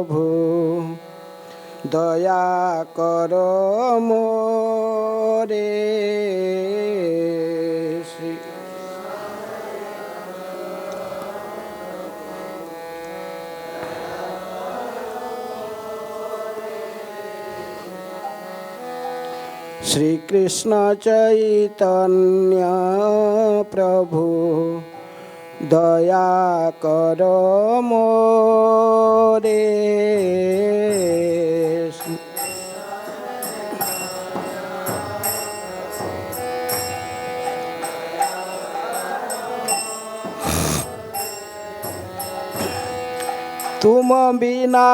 प्रभु दया करो मोरे। श्री कृष्ण चैतन्य प्रभु दया करो मोरे। तुम बिना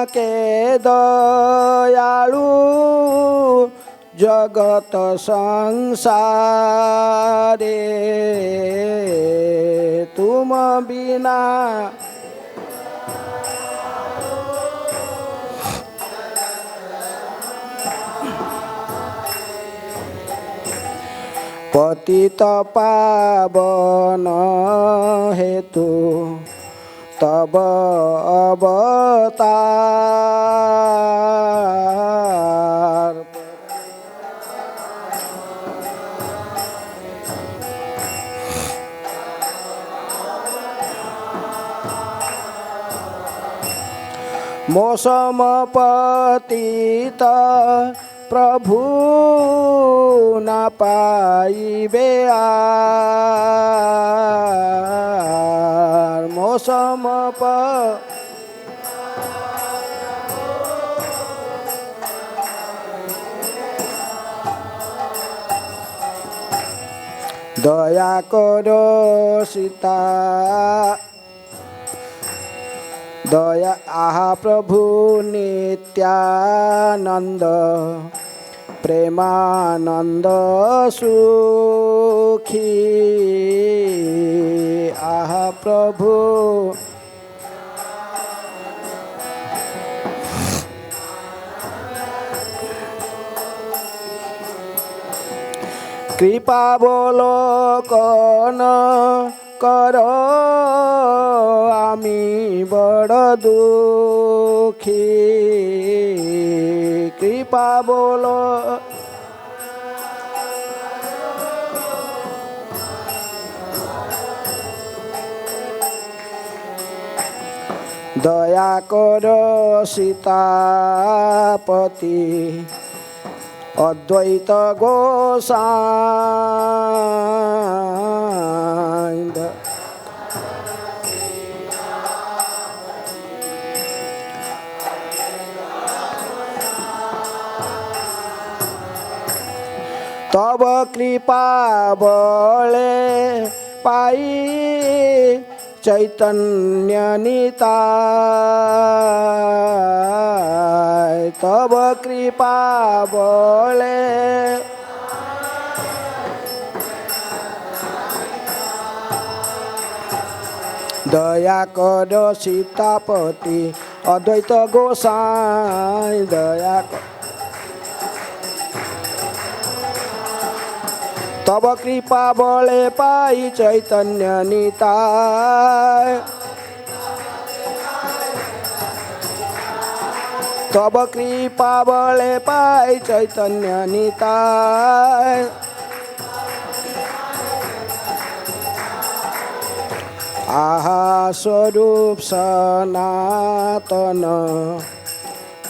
के दयालु जगत संसारे। तुम बिना पतित पावन हेतु तब अवतार। मौसम पतित प्रभु न पाइबे आर। मौसम दया करो सीता दया आहा प्रभु नित्यानंद प्रेमानंद सुखी। आहा प्रभु कृपा अवलोकन करो आमी बड़ दुखी। कृपा बोलो दया करो सीतापति अद्वैत गोसाई। तब कृपा बले पाई चैतन्य निताय। तब कृपा बले दया करो सीतापति अद्वैत गोसाई। दया कर तब कृपा बले पाई चैतन्य निताय। तब कृपा बले पाई चैतन्य निताय। आहा स्वरूप सनातन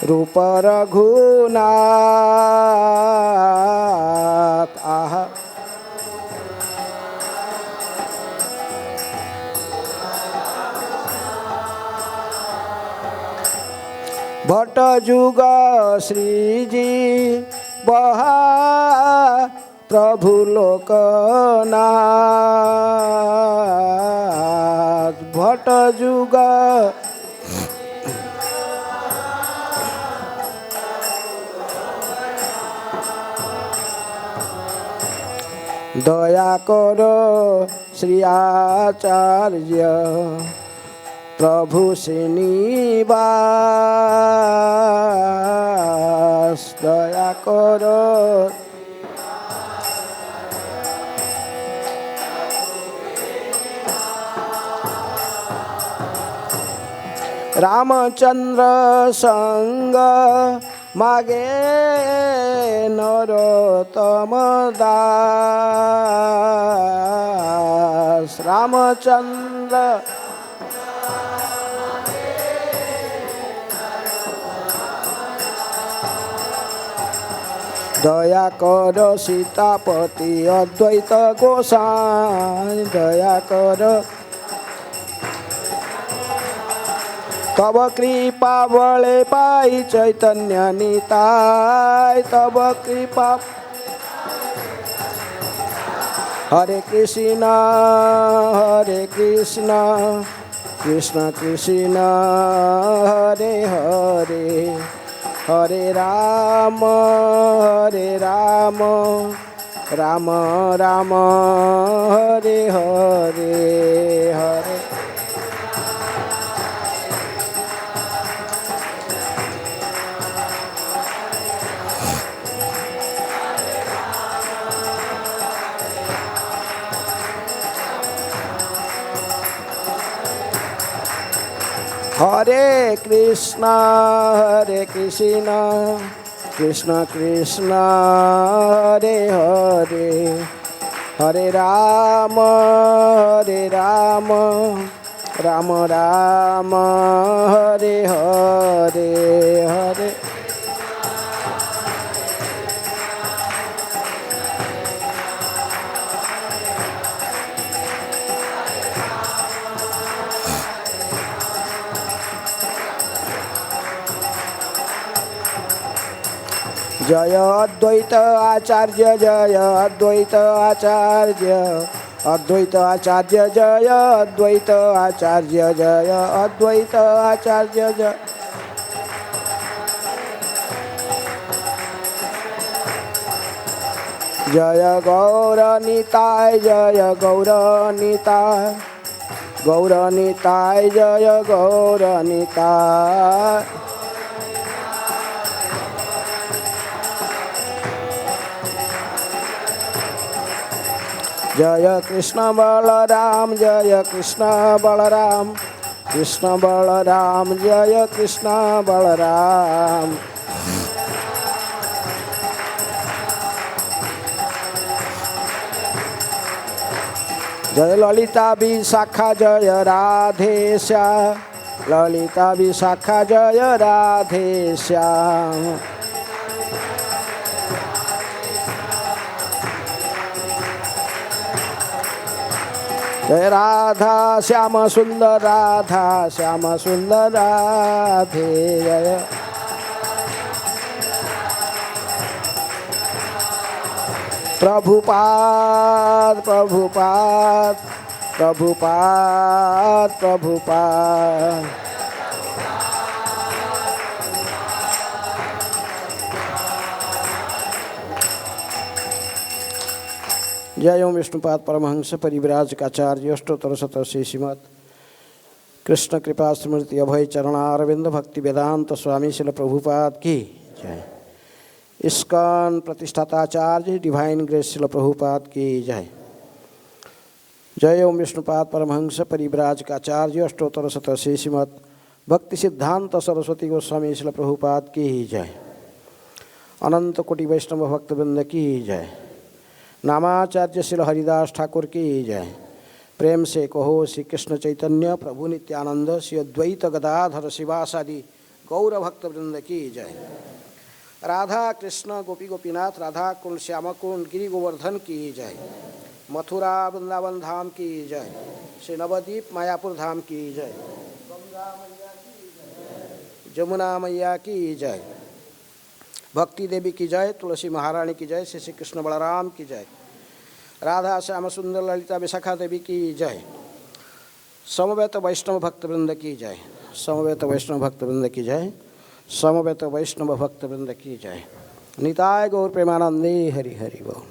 रूप रघुनाथ। आहा भट्ट जुग श्रीजी बहा प्रभु लोकनाथ। भट्ट जुग दया करो श्री आचार्य प्रभु श्रीनिवास। दया करो रामचंद्र संग मागे नरोत्तम दास। रामचंद्र दया कर सीतापति अद्वैत गोसाई। दया कर तब कृपा बले पाई चैतन्य निताय। तब कृपा हरे कृष्ण कृष्ण कृष्ण हरे हरे, हरे राम राम राम हरे हरे हरे। हरे कृष्ण कृष्ण कृष्ण हरे हरे, हरे राम राम राम हरे हरे हरे। जय अद्वैत आचार्य, जय अद्वैत आचार्य, अद्वैत आचार्य जय अद्वैत आचार्य, जय अद्वैत आचार्य जय। जय गौरनिताय, जय गौरनिताय, गौरनिताय जय गौरनिताय। जय कृष्ण बलराम, जय कृष्ण बलराम, कृष्ण बलराम जय कृष्ण बलराम। जय ललिता विशाखा जय राधे श्याम, ललिता विशाखा जय राधे श्याम। जय राधा श्याम सुंदर, राधा श्याम सुंदर राधे जय। प्रभुपाद प्रभुपाद प्रभुपाद प्रभुपाद। जय ओम विष्णुपाद परमहंस परिव्राजकाचार्य अष्टोत्तर शतश्री श्रीमद् कृष्ण कृपा स्मृति अभय चरणारविंद भक्ति वेदांत स्वामी शिल प्रभुपाद की जय। इस्कॉन प्रतिष्ठाताचार्य डिवाइन ग्रेस शिल प्रभुपाद की जय। जय ओम विष्णुपाद परमहंस परिव्राजकाचार्य अष्टोत्तर शतश्री श्रीमद् भक्ति सिद्धांत सरस्वती गोस्वामी शिल प्रभुपाद की जय। अनंत कोटि वैष्णव भक्तवृंद की जय। नामाचार्य श्री हरिदास ठाकुर की जय। प्रेम से कहो श्री कृष्ण चैतन्य प्रभु नित्यानंद श्री अद्वैत गदाधर शिवासादि गौर भक्तवृंद की जय। राधा कृष्ण गोपी गोपीनाथ राधा कुंड श्याम कुंड गिरि गोवर्धन की जय। मथुरा वृंदावन धाम की जय। श्री नवद्वीप मायापुर धाम की जय। गंगा मैया की जय। जमुना मैया की जय। भक्ति देवी की जय। तुलसी महारानी की जय। श्री कृष्ण बलराम की जय। राधा श्याम सुंदर ललिता विशाखा देवी की जय। समवेत वैष्णव भक्तवृंद की जय। समवेत वैष्णव भक्तवृंद की जय। समवेत वैष्णव भक्तवृंद की जय। निताय गौर प्रेमानंदे हरि हरि बोल।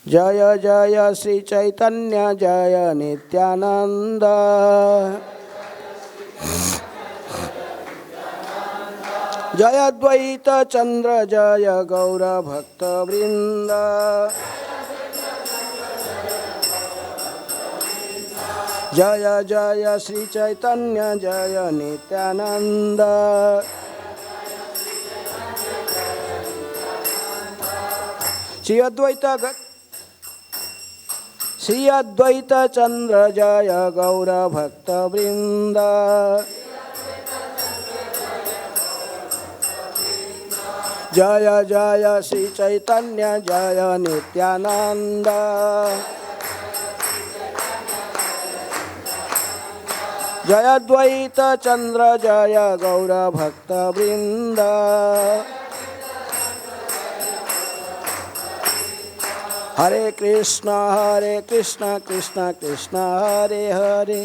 जय जय श्री चैतन्य जय नित्यानंद। जय अद्वैत चंद्र जय गौर भक्त वृंद। जय जय श्री चैतन्य जय नित्यानंद। श्री अद्वैत चंद्र जय गौर भक्त वृंद। जय जय श्री चैतन्य जय नित्यानंद। जय अद्वैत चंद्र जय गौर भक्त वृंद। हरे कृष्ण कृष्ण कृष्ण हरे हरे,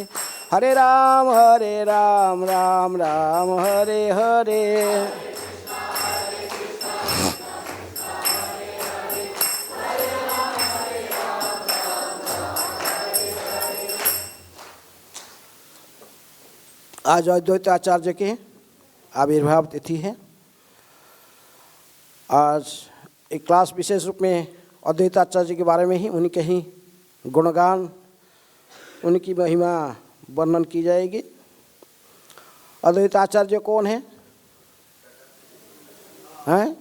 हरे राम राम राम हरे हरे। आज अद्वैत आचार्य के आविर्भाव तिथि है। आज एक क्लास विशेष रूप में अद्वैत आचार्य के बारे में ही, उन्हीं के ही गुणगान, उनकी महिमा वर्णन की जाएगी। अद्वैत आचार्य कौन है? हैं?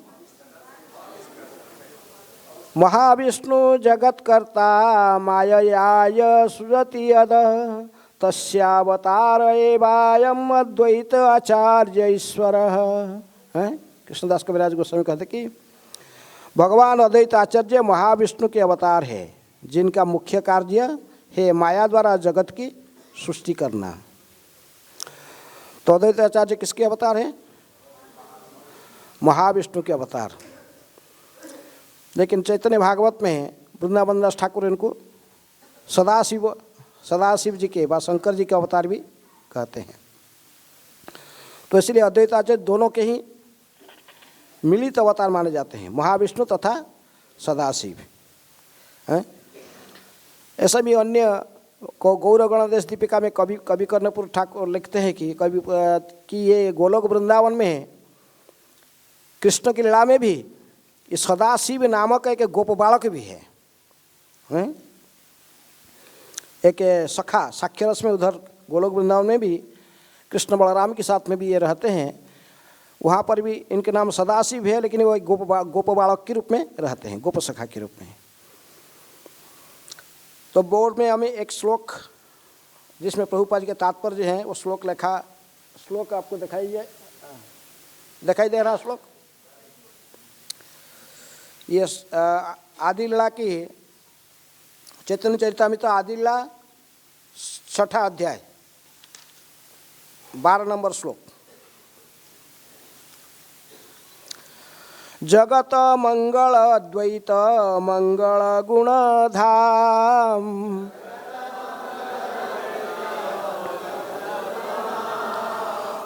महाविष्णु जगत्कर्ता माययाय सृजति यद तस्यावतार एवायम अद्वैत आचार्य ईश्वर है। कृष्णदास कविराज गोस्वामी कहते कि भगवान अद्वैत आचार्य महाविष्णु के अवतार है, जिनका मुख्य कार्य है माया द्वारा जगत की सृष्टि करना। तो अद्वैत आचार्य किसके अवतार है? महाविष्णु के अवतार। लेकिन चैतन्य भागवत में वृंदावन दास ठाकुर इनको सदाशिव जी के व शंकर जी के अवतार भी कहते हैं। तो इसलिए अद्वैत आचार्य दोनों के ही मिलित अवतार माने जाते हैं, महाविष्णु तथा सदाशिव हैं। ऐसा भी अन्य को गौर गणदेश दीपिका में कवि कर्णपुर ठाकुर लिखते हैं कि ये गोलोक वृंदावन में कृष्ण की लीला में भी इस सदाशिव नामक एक गोप बालक भी है, हैं? एक सखा साक्ष्यरस में उधर गोलोक वृंदावन में भी कृष्ण बलराम के साथ में भी ये रहते हैं। वहाँ पर भी इनके नाम सदाशिव है, लेकिन वो गोप बालक के रूप में रहते हैं, गोप सखा के रूप में। तो बोर्ड में हमें एक श्लोक जिसमें प्रभुपाद जी के तात्पर्य हैं वो श्लोक लिखा, श्लोक आपको दिखाई दे रहा श्लोक। ये आदि लीला की चैतन्य चरितामृत आदि लीला 6ठा अध्याय 12 नंबर श्लोक। जगत मंगल अद्वैत मंगल गुण धाम,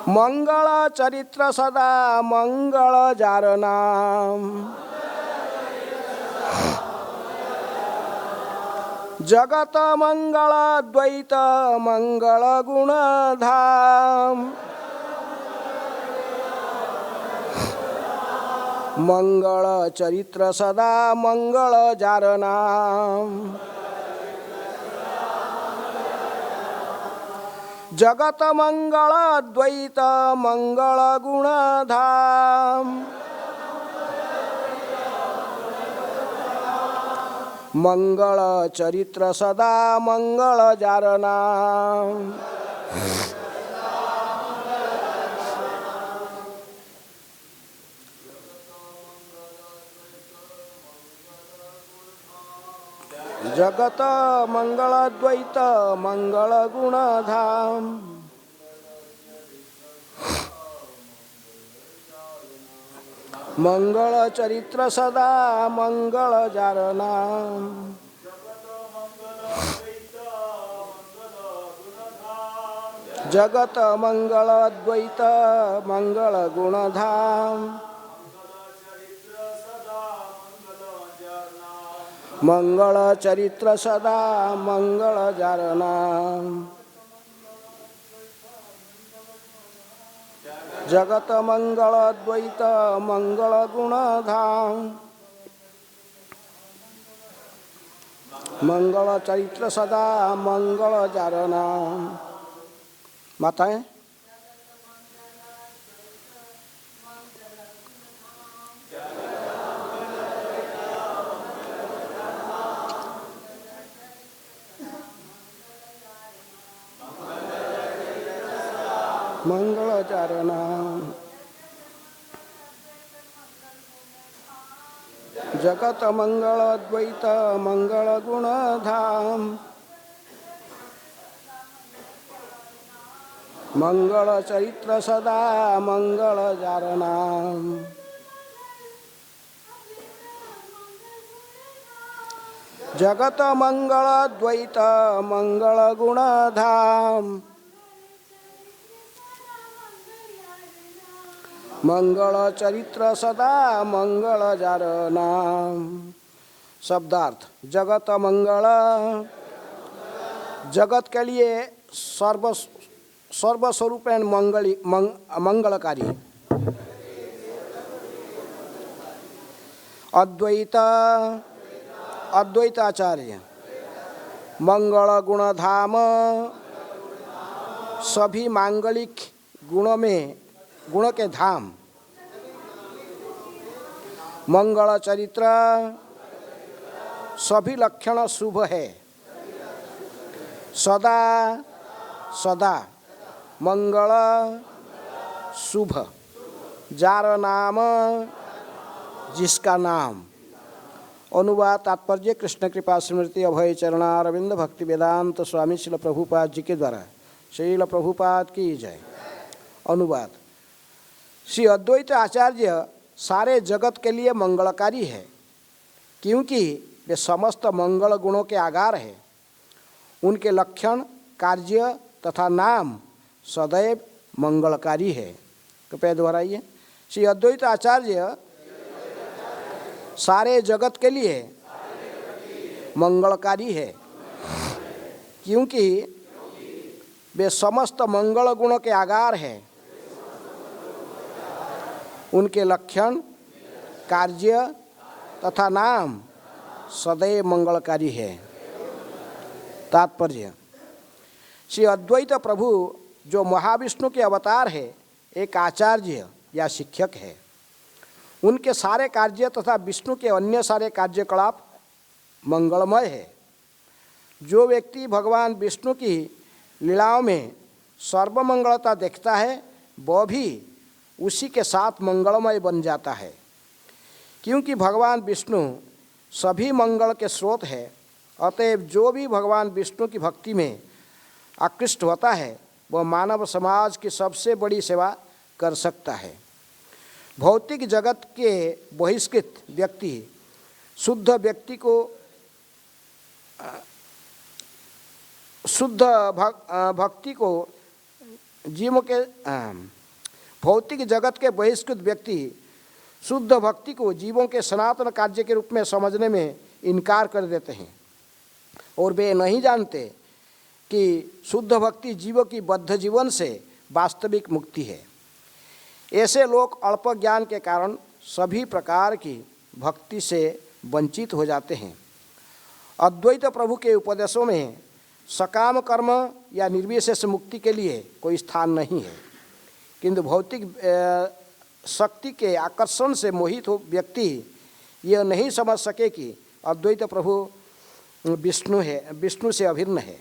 मंगल चरित्र सदा मंगल जार नाम। जगत मंगल द्वैत मंगल गुण धाम, मंगल चरित्र सदा मंगल जार नाम। जगत मंगल द्वैत मंगल गुण धाम, मंगल चरित्र सदा मंगल जार नाम। जगत मंगल द्वैत मंगल गुण धाम, मंगल चरित्र सदा मंगल जार नाम। जगत मंगल द्वैत मंगल गुण धाम, मंगल चरित्र सदा मंगल जार नाम। जगत मंगल द्वैत मंगल गुण धाम, मंगल चरित्र सदा मंगल जारना। माताएं मंगल चारणा। जगत मंगल द्वैत मंगल गुण धाम। मंगल चरित्र सदा मंगल जारणा। जगत मंगल द्वैत मंगल गुण धाम। मंगल चरित्र सदा मंगल जारना। शब्दार्थ जगत मंगल, जगत के लिए सर्वस्वरूप मंगलकारी। अद्वैत अद्वैताचार्य। मंगल गुण धाम, सभी मांगलिक गुणों में गुण के धाम। मंगल चरित्र, सभी लक्षण शुभ है। सदा सदा मंगल शुभ। जार नाम, जिसका नाम। अनुवाद तात्पर्य कृष्ण कृपा स्मृति अभय चरणारविंद भक्ति वेदांत स्वामी श्रील प्रभुपाद जी के द्वारा। श्रील प्रभुपाद की जय। अनुवाद श्री अद्वैत आचार्य सारे जगत के लिए मंगलकारी है, क्योंकि वे समस्त मंगल गुणों के आगार है। उनके लक्षण, कार्य तथा नाम सदैव मंगलकारी है। कृपया दोहराइए। श्री अद्वैत आचार्य सारे जगत के लिए मंगलकारी है, क्योंकि वे समस्त मंगल गुणों के आगार है। उनके लक्षण, कार्य तथा नाम सदैव मंगलकारी है। तात्पर्य श्री अद्वैत प्रभु जो महाविष्णु के अवतार है, एक आचार्य या शिक्षक है। उनके सारे कार्य तथा विष्णु के अन्य सारे कार्यकलाप मंगलमय है। जो व्यक्ति भगवान विष्णु की लीलाओं में सर्वमंगलता देखता है, वह भी उसी के साथ मंगलमय बन जाता है, क्योंकि भगवान विष्णु सभी मंगल के स्रोत है। अतएव जो भी भगवान विष्णु की भक्ति में आकृष्ट होता है, वह मानव समाज की सबसे बड़ी सेवा कर सकता है। भौतिक जगत के बहिष्कृत व्यक्ति शुद्ध व्यक्ति को भक्ति को जीवों के भौतिक जगत के बहिष्कृत व्यक्ति शुद्ध भक्ति को जीवों के सनातन कार्य के रूप में समझने में इनकार कर देते हैं, और वे नहीं जानते कि शुद्ध भक्ति जीवों की बद्ध जीवन से वास्तविक मुक्ति है। ऐसे लोग अल्प ज्ञान के कारण सभी प्रकार की भक्ति से वंचित हो जाते हैं। अद्वैत प्रभु के उपदेशों में सकाम कर्म या निर्विशेष मुक्ति के लिए कोई स्थान नहीं है, किंतु भौतिक शक्ति के आकर्षण से मोहित हो व्यक्ति यह नहीं समझ सके कि अद्वैत प्रभु विष्णु से अभिन्न है।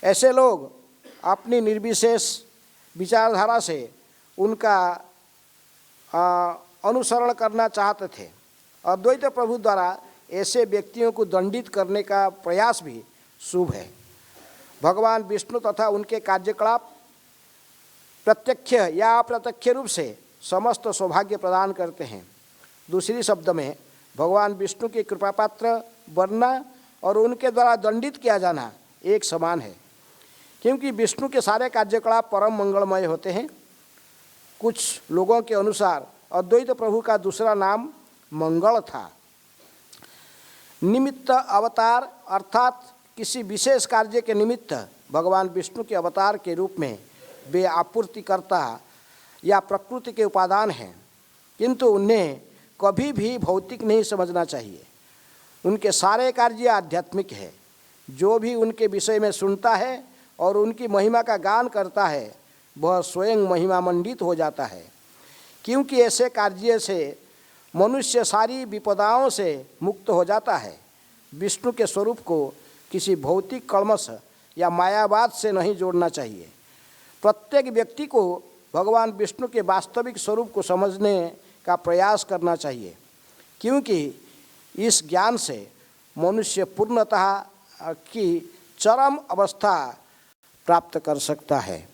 ऐसे लोग अपनी निर्विशेष विचारधारा से उनका अनुसरण करना चाहते थे। अद्वैत प्रभु द्वारा ऐसे व्यक्तियों को दंडित करने का प्रयास भी शुभ है। भगवान विष्णु तथा उनके कार्यकलाप प्रत्यक्ष या अप्रत्यक्ष रूप से समस्त सौभाग्य प्रदान करते हैं। दूसरी शब्द में भगवान विष्णु के कृपापात्र बनना और उनके द्वारा दंडित किया जाना एक समान है, क्योंकि विष्णु के सारे कार्यकलाप परम मंगलमय होते हैं। कुछ लोगों के अनुसार अद्वैत प्रभु का दूसरा नाम मंगल था। निमित्त अवतार अर्थात किसी विशेष कार्य के निमित्त भगवान विष्णु के अवतार के रूप में वे आपूर्तिकर्ता या प्रकृति के उपादान हैं, किंतु उन्हें कभी भी भौतिक नहीं समझना चाहिए। उनके सारे कार्य आध्यात्मिक है। जो भी उनके विषय में सुनता है और उनकी महिमा का गान करता है वह स्वयं महिमा मंडित हो जाता है, क्योंकि ऐसे कार्य से मनुष्य सारी विपदाओं से मुक्त हो जाता है। विष्णु के स्वरूप को किसी भौतिक कल्मश या मायावाद से नहीं जोड़ना चाहिए। प्रत्येक व्यक्ति को भगवान विष्णु के वास्तविक स्वरूप को समझने का प्रयास करना चाहिए, क्योंकि इस ज्ञान से मनुष्य पूर्णतः की चरम अवस्था प्राप्त कर सकता है।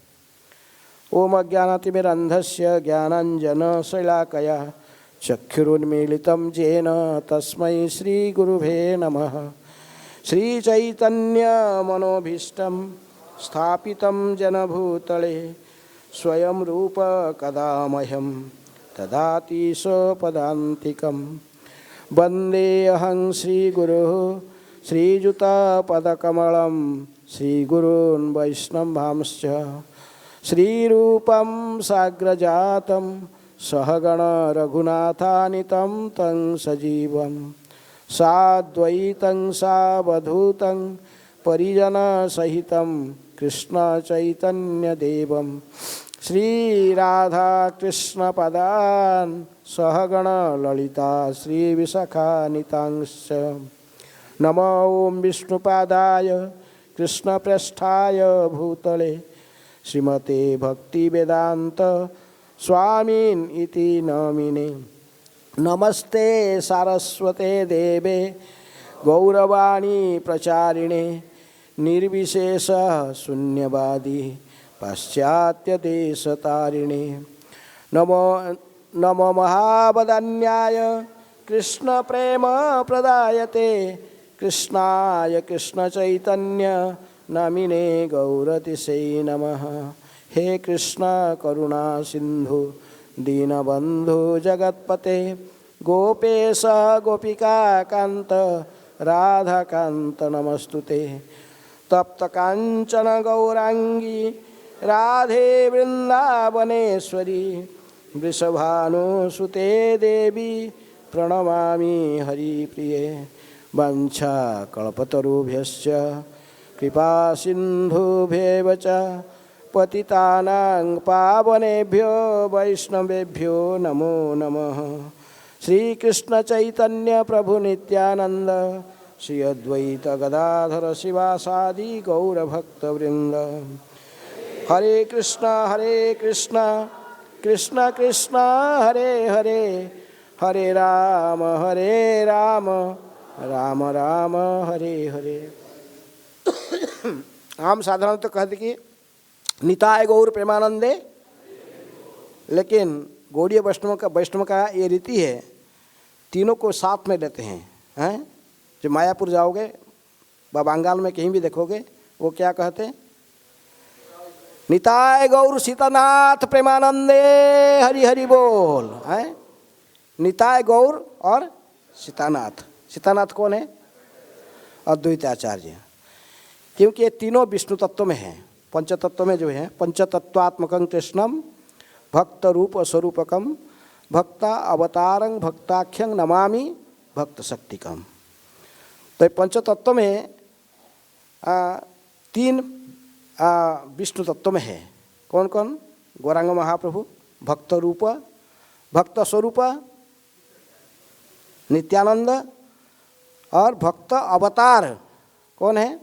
ओम अज्ञानातिमिरन्धस्य ज्ञानाञ्जनशलाकया चक्षुरुन्मीलितं येन तस्मै श्रीगुरुवे नमः। श्रीचैतन्यमनोभीष्टं स्थापितं जनभूतले स्वयं रूप कदा मह्यं ददाति स्वपदान्तिकं। वन्देऽहं श्रीगुरुः श्रीयुतपदकमलं श्रीगुरून् वैष्णवांश्च श्रीरूपं साग्रजातं सहगण रघुनाथानितं तं सजीवं साद्वैतं सावधूतं परिजनसहितं कृष्णचैतन्यदेवं श्रीराधाकृष्णपदान् सहगण ललिता श्रीविशाखान्वितांश्च। नमो ओं विष्णुपादाय कृष्णप्रेष्ठाय भूतले श्रीमते भक्तिवेदांत स्वामिन् इति नामिने। नमस्ते सारस्वते देवे गौरवाणी प्रचारिणे निर्विशेष शून्यवादी पाश्चात्य देशतारिणे। नमो महावदन्याय कृष्ण प्रेम प्रदायते कृष्णाय कृष्ण चैतन्य नामिने गौरतिसे नमः। हे कृष्ण करुणा सिंधु दीनबंधु जगत्पते गोपेश गोपिका कांत राधा कांत नमस्तुते। तप्त कांचन गौरांगी राधे वृंदावनेश्वरी वृषभानुसुते देवी प्रणमामि हरिप्रिये। वंशा कल्पतरुभ्यश्च कृपा सिन्धुभ्येव च पतितानां पावनेभ्यो वैष्णवेभ्यो नमो नमः। श्री कृष्ण चैतन्य प्रभु नित्यानंद श्री अद्वैत गदाधर शिवासादि गौरभक्तवृंद। हरे कृष्णा कृष्ण कृष्ण हरे हरे हरे राम राम राम हरे हरे। हम साधारणतः कहते कि निताय गौर प्रेमानंदे, लेकिन गौड़ीय वैष्णव का ये रीति है, तीनों को साथ में लेते हैं। जो मायापुर जाओगे व बंगाल में कहीं भी देखोगे वो क्या कहते हैं? निताय गौर सीतानाथ प्रेमानंदे हरि हरि बोल है। निताय गौर और सीतानाथ। सीतानाथ कौन है? अद्वैत आचार्य। क्योंकि ये तीनों विष्णु तत्व में हैं, पंचतत्व में जो है। पंचतत्वात्मकं कृष्णम भक्त रूप स्वरूपकम भक्ता अवतारं भक्ताख्यं नमामि भक्त शक्तिकम। तो पंचतत्व में तीन विष्णु तत्व में है। कौन कौन? गौरांग महाप्रभु भक्त रूप भक्त स्वरूप नित्यानंद, और भक्त अवतार कौन है?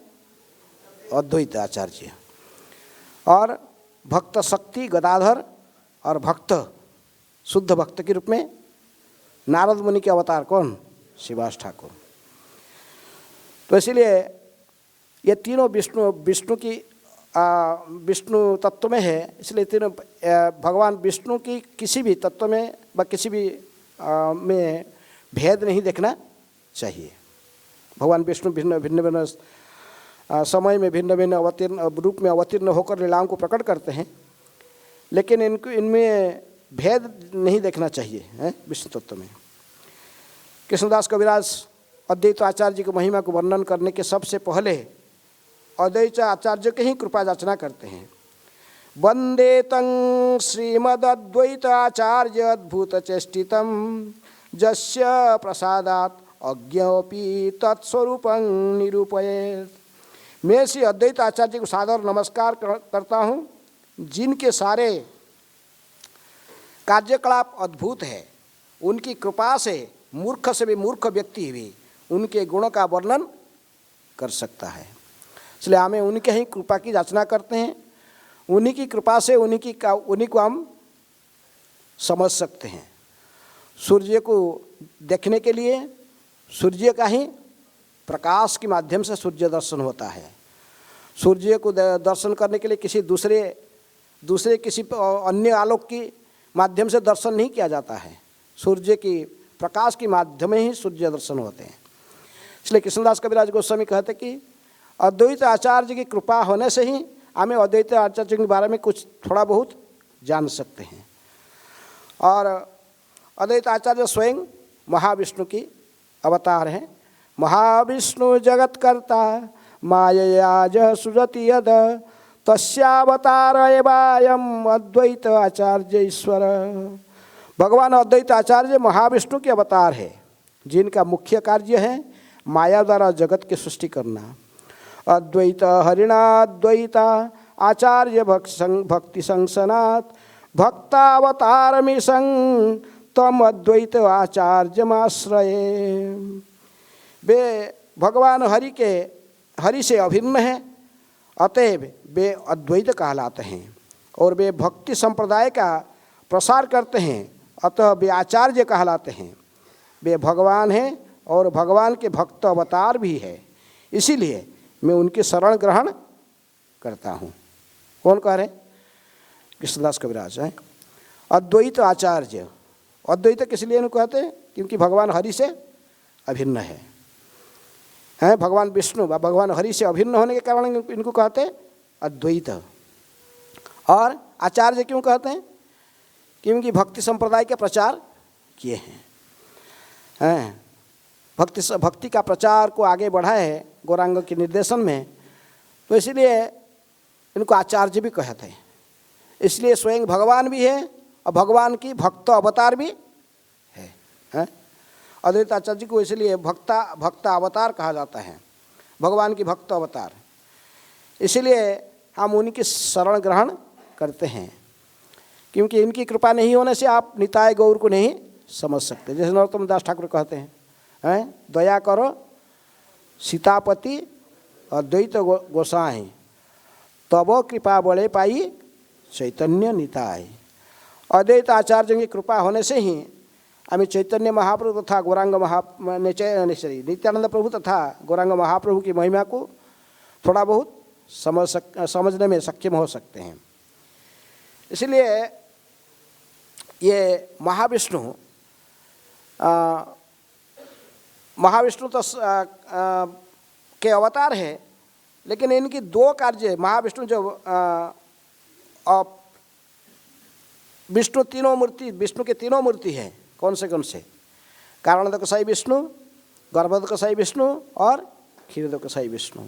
अद्वैत आचार्य। और भक्त शक्ति गदाधर, और भक्त शुद्ध भक्त के रूप में नारद मुनि के अवतार कौन? शिवास ठाकुर। तो इसलिए ये तीनों विष्णु की विष्णु तत्व में है। इसलिए तीनों भगवान विष्णु की किसी भी तत्व में व किसी भी में भेद नहीं देखना चाहिए। भगवान विष्णु भिन्न भिन्न समय में भिन्न भिन्न अवतीर्ण रूप में अवतीर्ण होकर लीलाओं को प्रकट करते हैं, लेकिन इनमें भेद नहीं देखना चाहिए है विष्णु तत्व में। कृष्णदास कविराज अद्वैत आचार्य जी की महिमा को वर्णन करने के सबसे पहले अद्वैत आचार्य की ही कृपा याचना करते हैं। वंदे तं श्रीमद्वैत आचार्य अद्भुत चेष्टितं जस्य प्रसादात् अज्ञोपि तत्स्वरूपं निरूपयेत्। मैं श्री अद्वैत आचार्य जी को सादर नमस्कार करता हूँ, जिनके सारे कार्यकलाप अद्भुत है। उनकी कृपा से मूर्ख से भी मूर्ख व्यक्ति भी उनके गुणों का वर्णन कर सकता है। इसलिए हमें उनके ही कृपा की याचना करते हैं। उन्हीं की कृपा से उन्हीं को हम समझ सकते हैं। सूर्य को देखने के लिए सूर्य का ही प्रकाश के माध्यम से सूर्य दर्शन होता है। सूर्य को दर्शन करने के लिए किसी दूसरे किसी अन्य आलोक की माध्यम से दर्शन नहीं किया जाता है। सूर्य की प्रकाश के माध्यम ही सूर्य दर्शन होते हैं। इसलिए कृष्णदास कविराज गोस्वामी कहते कि अद्वैत आचार्य की कृपा होने से ही हमें अद्वैत आचार्य के बारे में कुछ थोड़ा बहुत जान सकते हैं। और अद्वैत आचार्य स्वयं महाविष्णु की अवतार हैं। महाविष्णु जगत्कर्ता मायया ज सृजति यद तस्यावतार एवायम अद्वैत आचार्य ईश्वर। भगवान अद्वैत आचार्य महाविष्णु के अवतार है, जिनका मुख्य कार्य है माया द्वारा जगत की सृष्टि करना। अद्वैत हरिणाद्वैता आचार्य भक्ति संसनात् भक्तावतारमिसं तम अद्वैत आचार्यमाश्रये। वे भगवान हरि से अभिन्न हैं, अतएव वे अद्वैत कहलाते हैं। और वे भक्ति संप्रदाय का प्रसार करते हैं, अतः वे आचार्य कहलाते हैं। वे भगवान हैं और भगवान के भक्त अवतार भी है, इसीलिए मैं उनकी शरण ग्रहण करता हूँ। कौन कह रहे? कृष्णदास कविराज हैं। अद्वैत आचार्य, अद्वैत किस लिए इनको कहते हैं? क्योंकि भगवान हरि से अभिन्न है। भगवान विष्णु भगवान हरि से अभिन्न होने के कारण इनको कहते हैं अद्वैत। और आचार्य क्यों कहते हैं? क्योंकि भक्ति संप्रदाय के प्रचार किए हैं। भक्ति का प्रचार को आगे बढ़ाए है गौरांग के निर्देशन में, तो इसलिए इनको आचार्य भी कहते हैं। इसलिए स्वयं भगवान भी है और भगवान की भक्त अवतार भी है। अद्वैत आचार्य को इसलिए भक्त अवतार कहा जाता है, भगवान की भक्त अवतार। इसलिए हम उनकी शरण ग्रहण करते हैं, क्योंकि इनकी कृपा नहीं होने से आप निताय गौर को नहीं समझ सकते। जैसे नरोत्तम दास ठाकुर कहते हैं, दया करो सीतापति अद्वैत गोसाई, तब कृपा बड़े पाई चैतन्य निताय। अद्वैत आचार्य की कृपा होने से ही हमें चैतन्य महाप्रभु तथा गौरांग नित्यानंद प्रभु तथा गौरांग महाप्रभु की महिमा को थोड़ा बहुत समझने में सक्षम हो सकते हैं। इसलिए ये महाविष्णु तो के अवतार है, लेकिन इनकी दो कार्य महाविष्णु जो विष्णु के तीनों मूर्ति हैं। कौन से? कारणोदक कसाई विष्णु, गर्भोदक कसाई विष्णु और क्षीरोदक कसाई विष्णु।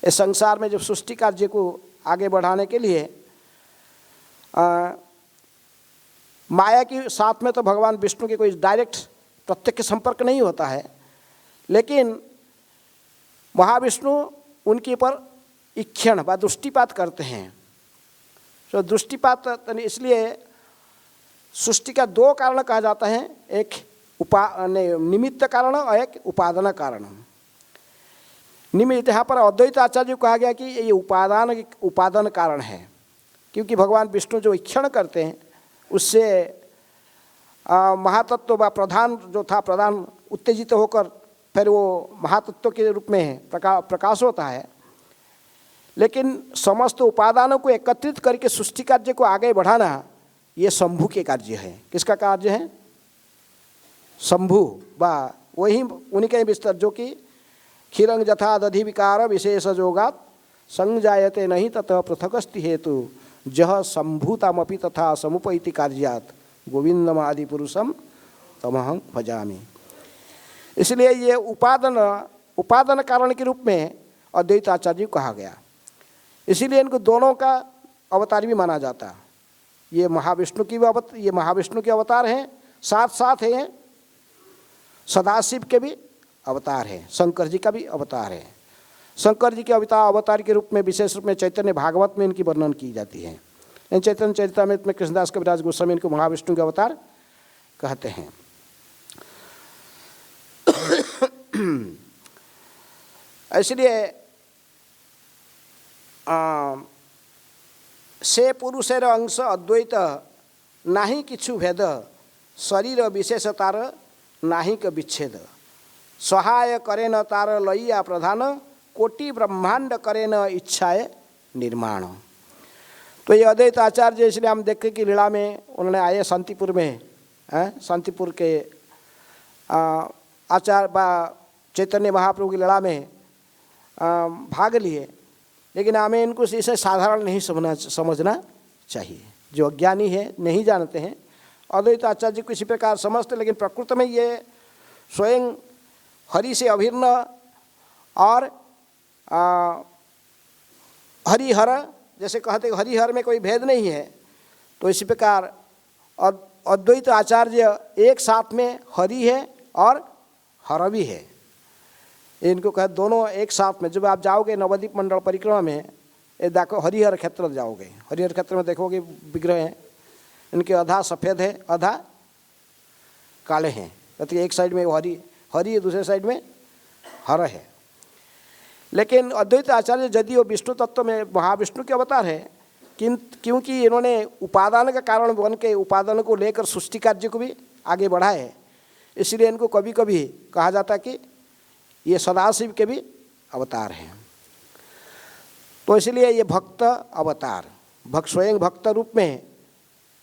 इस संसार में जब सृष्टि कार्य को आगे बढ़ाने के लिए माया के साथ में तो भगवान विष्णु के कोई डायरेक्ट प्रत्यक्ष संपर्क नहीं होता है, लेकिन महाविष्णु उनके ऊपर ईक्षण व दृष्टिपात करते हैं। तो दृष्टिपात इसलिए सृष्टि का दो कारण कहा जाता है, एक निमित्त कारण और एक उपादान कारण। निमित्त यहाँ पर अद्वैत आचार्य को कहा गया कि ये उपादान कारण है, क्योंकि भगवान विष्णु जो ईक्षण करते हैं उससे महातत्व व प्रधान उत्तेजित होकर फिर वो महातत्व के रूप में प्रकाश होता है। लेकिन समस्त उपादानों को एकत्रित करके सृष्टि कार्य को आगे बढ़ाना ये शंभु के कार्य है। किसका कार्य है? शंभु व वही उन्हीं के विस्तार, जो कि क्षीरंग जथा दधि विकार विशेष जोगात संजायते नहीं ततः पृथकस्ति हेतु जह संभूतमपि तथा समुपैति कार्यात गोविंदम आदि पुरुषम तमहं भजामि। इसलिए ये उपादान कारण के रूप में अद्वैत आचार्य कहा गया। इसीलिए इनको दोनों का अवतार भी माना जाता। ये महाविष्णु के अवतार हैं, साथ साथ हैं सदाशिव के भी अवतार हैं, शंकर जी का भी अवतार है। शंकर जी के अवतार के रूप में विशेष रूप में चैतन्य भागवत में इनकी वर्णन की जाती है। इन चैतन्य चरितामृत में कृष्णदास कविराज गोस्वामी इनको महाविष्णु के अवतार कहते हैं। इसलिए से पुरुषेर अंश अद्वैत नाही किछु भेद, शरीर विशेषतार नाही क विच्छेद, सहाय करेन तार लइया प्रधान, कोटि ब्रह्मांड करेन इच्छाए निर्माण। तो ये अद्वैत आचार्य इसलिए हम देखें कि लीला में उन्होंने आए शांतिपुर में, शांतिपुर के आचार्य चैतन्य महाप्रभु की लीला में भाग लिए, लेकिन हमें इनको इसे साधारण नहीं समझना चाहिए। जो अज्ञानी है, नहीं जानते हैं, अद्वैत आचार्य जी को इसी प्रकार समझते, लेकिन प्रकृति में ये स्वयं हरि से अभिन्न और हरिहर, जैसे कहते हैं हरिहर में कोई भेद नहीं है, तो इसी प्रकार अद्वैत आचार्य एक साथ में हरि है और हर भी है। इनको कहे दोनों एक साथ में। जब आप जाओगे नवद्वीप मंडल परिक्रमा में, ये देखो हरिहर क्षेत्र जाओगे, हरिहर क्षेत्र में देखोगे विग्रह हैं, इनके आधा सफ़ेद है आधा काले हैं, कहते एक साइड में हरि है, दूसरे साइड में हर है। लेकिन अद्वैत आचार्य यदि वो विष्णु तत्व में महाविष्णु के अवतार है, क्योंकि इन्होंने उपादान का कारण बन के उपादान को लेकर सृष्टि कार्य को भी आगे बढ़ा है, इसलिए इनको कभी कभी कहा जाता है कि ये सदाशिव के भी अवतार हैं। तो इसलिए ये भक्त अवतार, स्वयं भक्त रूप में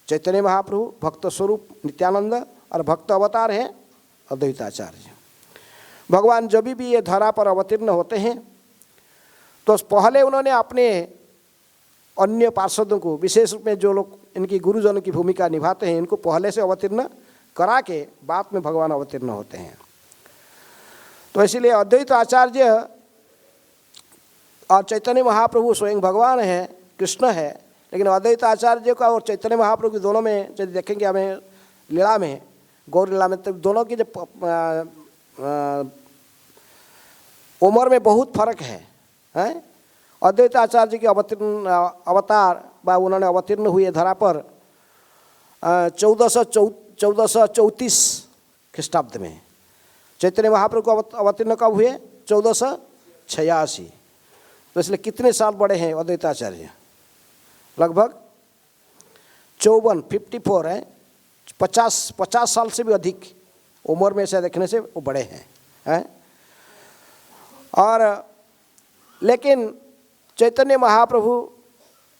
चैतन्य महाप्रभु, भक्त स्वरूप नित्यानंद, और भक्त अवतार हैं अद्वैत आचार्य। भगवान जब भी ये धरा पर अवतीर्ण होते हैं तो पहले उन्होंने अपने अन्य पार्षदों को, विशेष रूप में जो लोग इनकी गुरुजन की भूमिका निभाते हैं, इनको पहले से अवतीर्ण करा के बाद में भगवान अवतीर्ण होते हैं। तो इसलिए अद्वैत आचार्य और चैतन्य महाप्रभु स्वयं भगवान है, कृष्ण है, लेकिन अद्वैत आचार्य का और चैतन्य महाप्रभु दोनों में यदि देखेंगे हमें लीला में, गौर लीला में, तो दोनों की जो उम्र में बहुत फर्क है। अद्वैत आचार्य के अवतार व उन्होंने अवतीर्ण हुए धरा पर 1434 ख्रीष्टाब्द में। चैतन्य महाप्रभु को अवतीर्ण कब हुए? 1486। तो इसलिए कितने साल बड़े हैं अद्वैत आचार्य? लगभग 54 है, 50 साल से भी अधिक उम्र में से देखने से वो बड़े हैं। और लेकिन चैतन्य महाप्रभु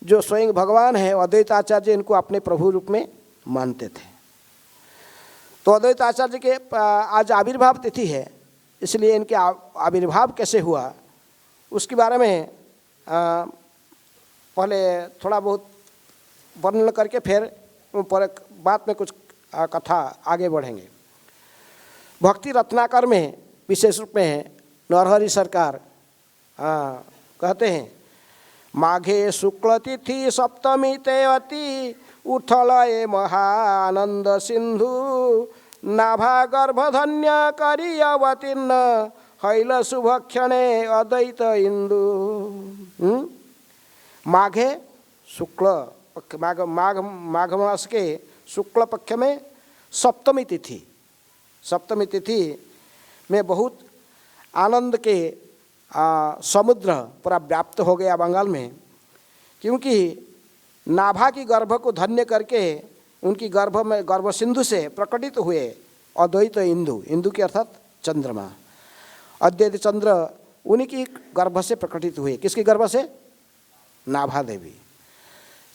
जो स्वयं भगवान है, अद्वैत आचार्य इनको अपने प्रभु रूप में मानते थे। तो अद्वैत आचार्य के आज आविर्भाव तिथि है, इसलिए इनके आविर्भाव कैसे हुआ उसके बारे में पहले थोड़ा बहुत वर्णन करके फिर बाद में कुछ कथा आगे बढ़ेंगे। भक्ति रत्नाकर में विशेष रूप में नरहरि सरकार कहते हैं, माघे शुक्ल तिथि सप्तमी ते अति उठलये महानंद सिंधु, नाभा गर्भधन्य करी अवतीर्ण हैल शुभक्षणे अद्वैत इंदु। माघे शुक्ल माघ मास के शुक्ल पक्ष में सप्तमी तिथि में बहुत आनंद के समुद्र पूरा व्याप्त हो गया बंगाल में, क्योंकि नाभा की गर्भ को धन्य करके उनकी गर्भ सिंधु से प्रकटित हुए अद्वैत इंदु के अर्थात चंद्रमा, अद्वैत चंद्र उन्हीं की गर्भ से प्रकटित हुए। किसकी गर्भ से? नाभा देवी।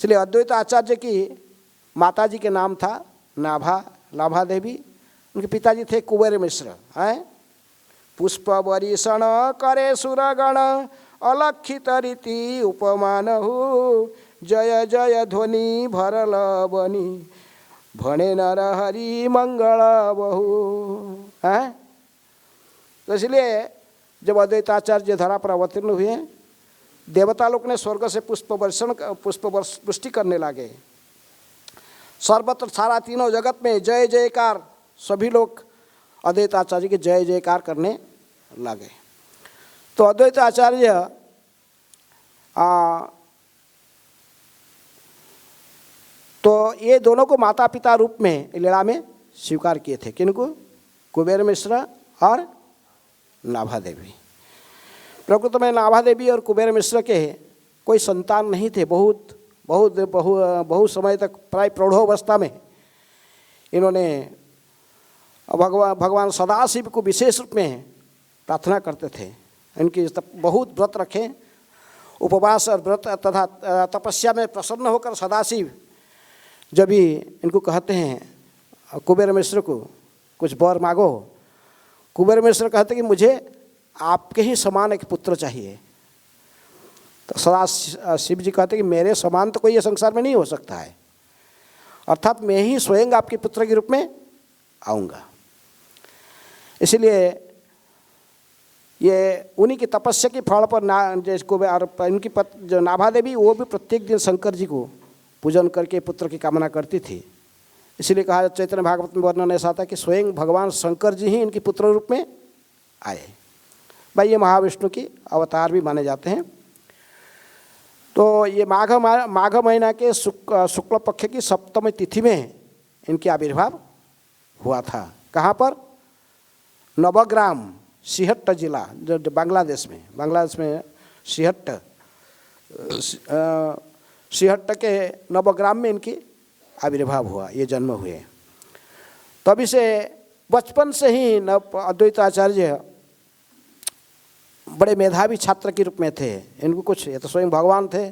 इसलिए अद्वैत आचार्य की माताजी के नाम था लाभा देवी, उनके पिताजी थे कुबेर मिश्र। पुष्प वरीषण करे सुरगण, अलक्षित रीति उपमान हो, जय जय ध्वनि भरल बनी, भने नर हरि मंगल बहु। तो इसलिए जब अद्वैताचार्य धरा पर अवतीर्ण हुए, देवता लोग ने स्वर्ग से पुष्प वृष्टि करने लगे। सर्वत्र सारा तीनों जगत में जय जयकार, सभी लोग अद्वैताचार्य के जय जयकार करने लगे। तो अद्वैत आचार्य तो ये दोनों को माता पिता रूप में लीला में स्वीकार किए थे। किनको? कुबेर मिश्र और नाभा देवी। प्रकृत में नाभा देवी और कुबेर मिश्र के कोई संतान नहीं थे। बहुत समय तक प्राय प्रौढ़ावस्था में इन्होंने भगवान सदाशिव को विशेष रूप में प्रार्थना करते थे। इनकी बहुत व्रत रखे, उपवास और व्रत तथा तपस्या में प्रसन्न होकर सदाशिव जब भी इनको कहते हैं कुबेर मिश्र को कुछ वर मांगो, कुबेर मिश्र कहते कि मुझे आपके ही समान एक पुत्र चाहिए। तो सदा शिव जी कहते कि मेरे समान तो कोई ये संसार में नहीं हो सकता है, अर्थात मैं ही स्वयं आपके पुत्र के रूप में आऊँगा। इसलिए ये उन्हीं की तपस्या के फल पर जिसको इनकी जो नाभा देवी वो भी प्रत्येक दिन शंकर जी को पूजन करके पुत्र की कामना करती थी। इसलिए कहा चैतन्य भागवत में वर्णन ऐसा था कि स्वयं भगवान शंकर जी ही इनकी पुत्र रूप में आए। भाई ये महाविष्णु की अवतार भी माने जाते हैं। तो ये माघ महीना के शुक्ल पक्ष की सप्तमी तिथि में इनके आविर्भाव हुआ था। कहाँ पर? नवग्राम, सिहट्ट जिला, जो बांग्लादेश में सिहट्ट के नवग्राम में इनकी आविर्भाव हुआ, ये जन्म हुए। तभी से बचपन से ही अद्वैत आचार्य बड़े मेधावी छात्र के रूप में थे। इनको कुछ, ये तो स्वयं भगवान थे,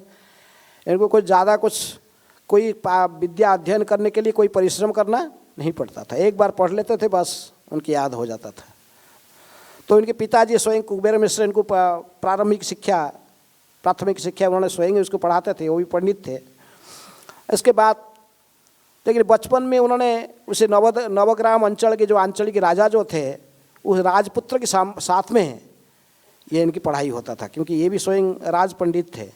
इनको कुछ ज़्यादा कोई विद्या अध्ययन करने के लिए कोई परिश्रम करना नहीं पड़ता था। एक बार पढ़ लेते थे, बस उनकी याद हो जाता था। तो इनके पिताजी स्वयं कुबेर मिश्र इनको प्राथमिक शिक्षा उन्होंने स्वयं उसको पढ़ाते थे, वो भी पंडित थे। इसके बाद लेकिन बचपन में उन्होंने उसे नवग्राम अंचल के जो आंचलिक राजा जो थे, उस राजपुत्र के साथ में ये इनकी पढ़ाई होता था, क्योंकि ये भी स्वयं राज पंडित थे।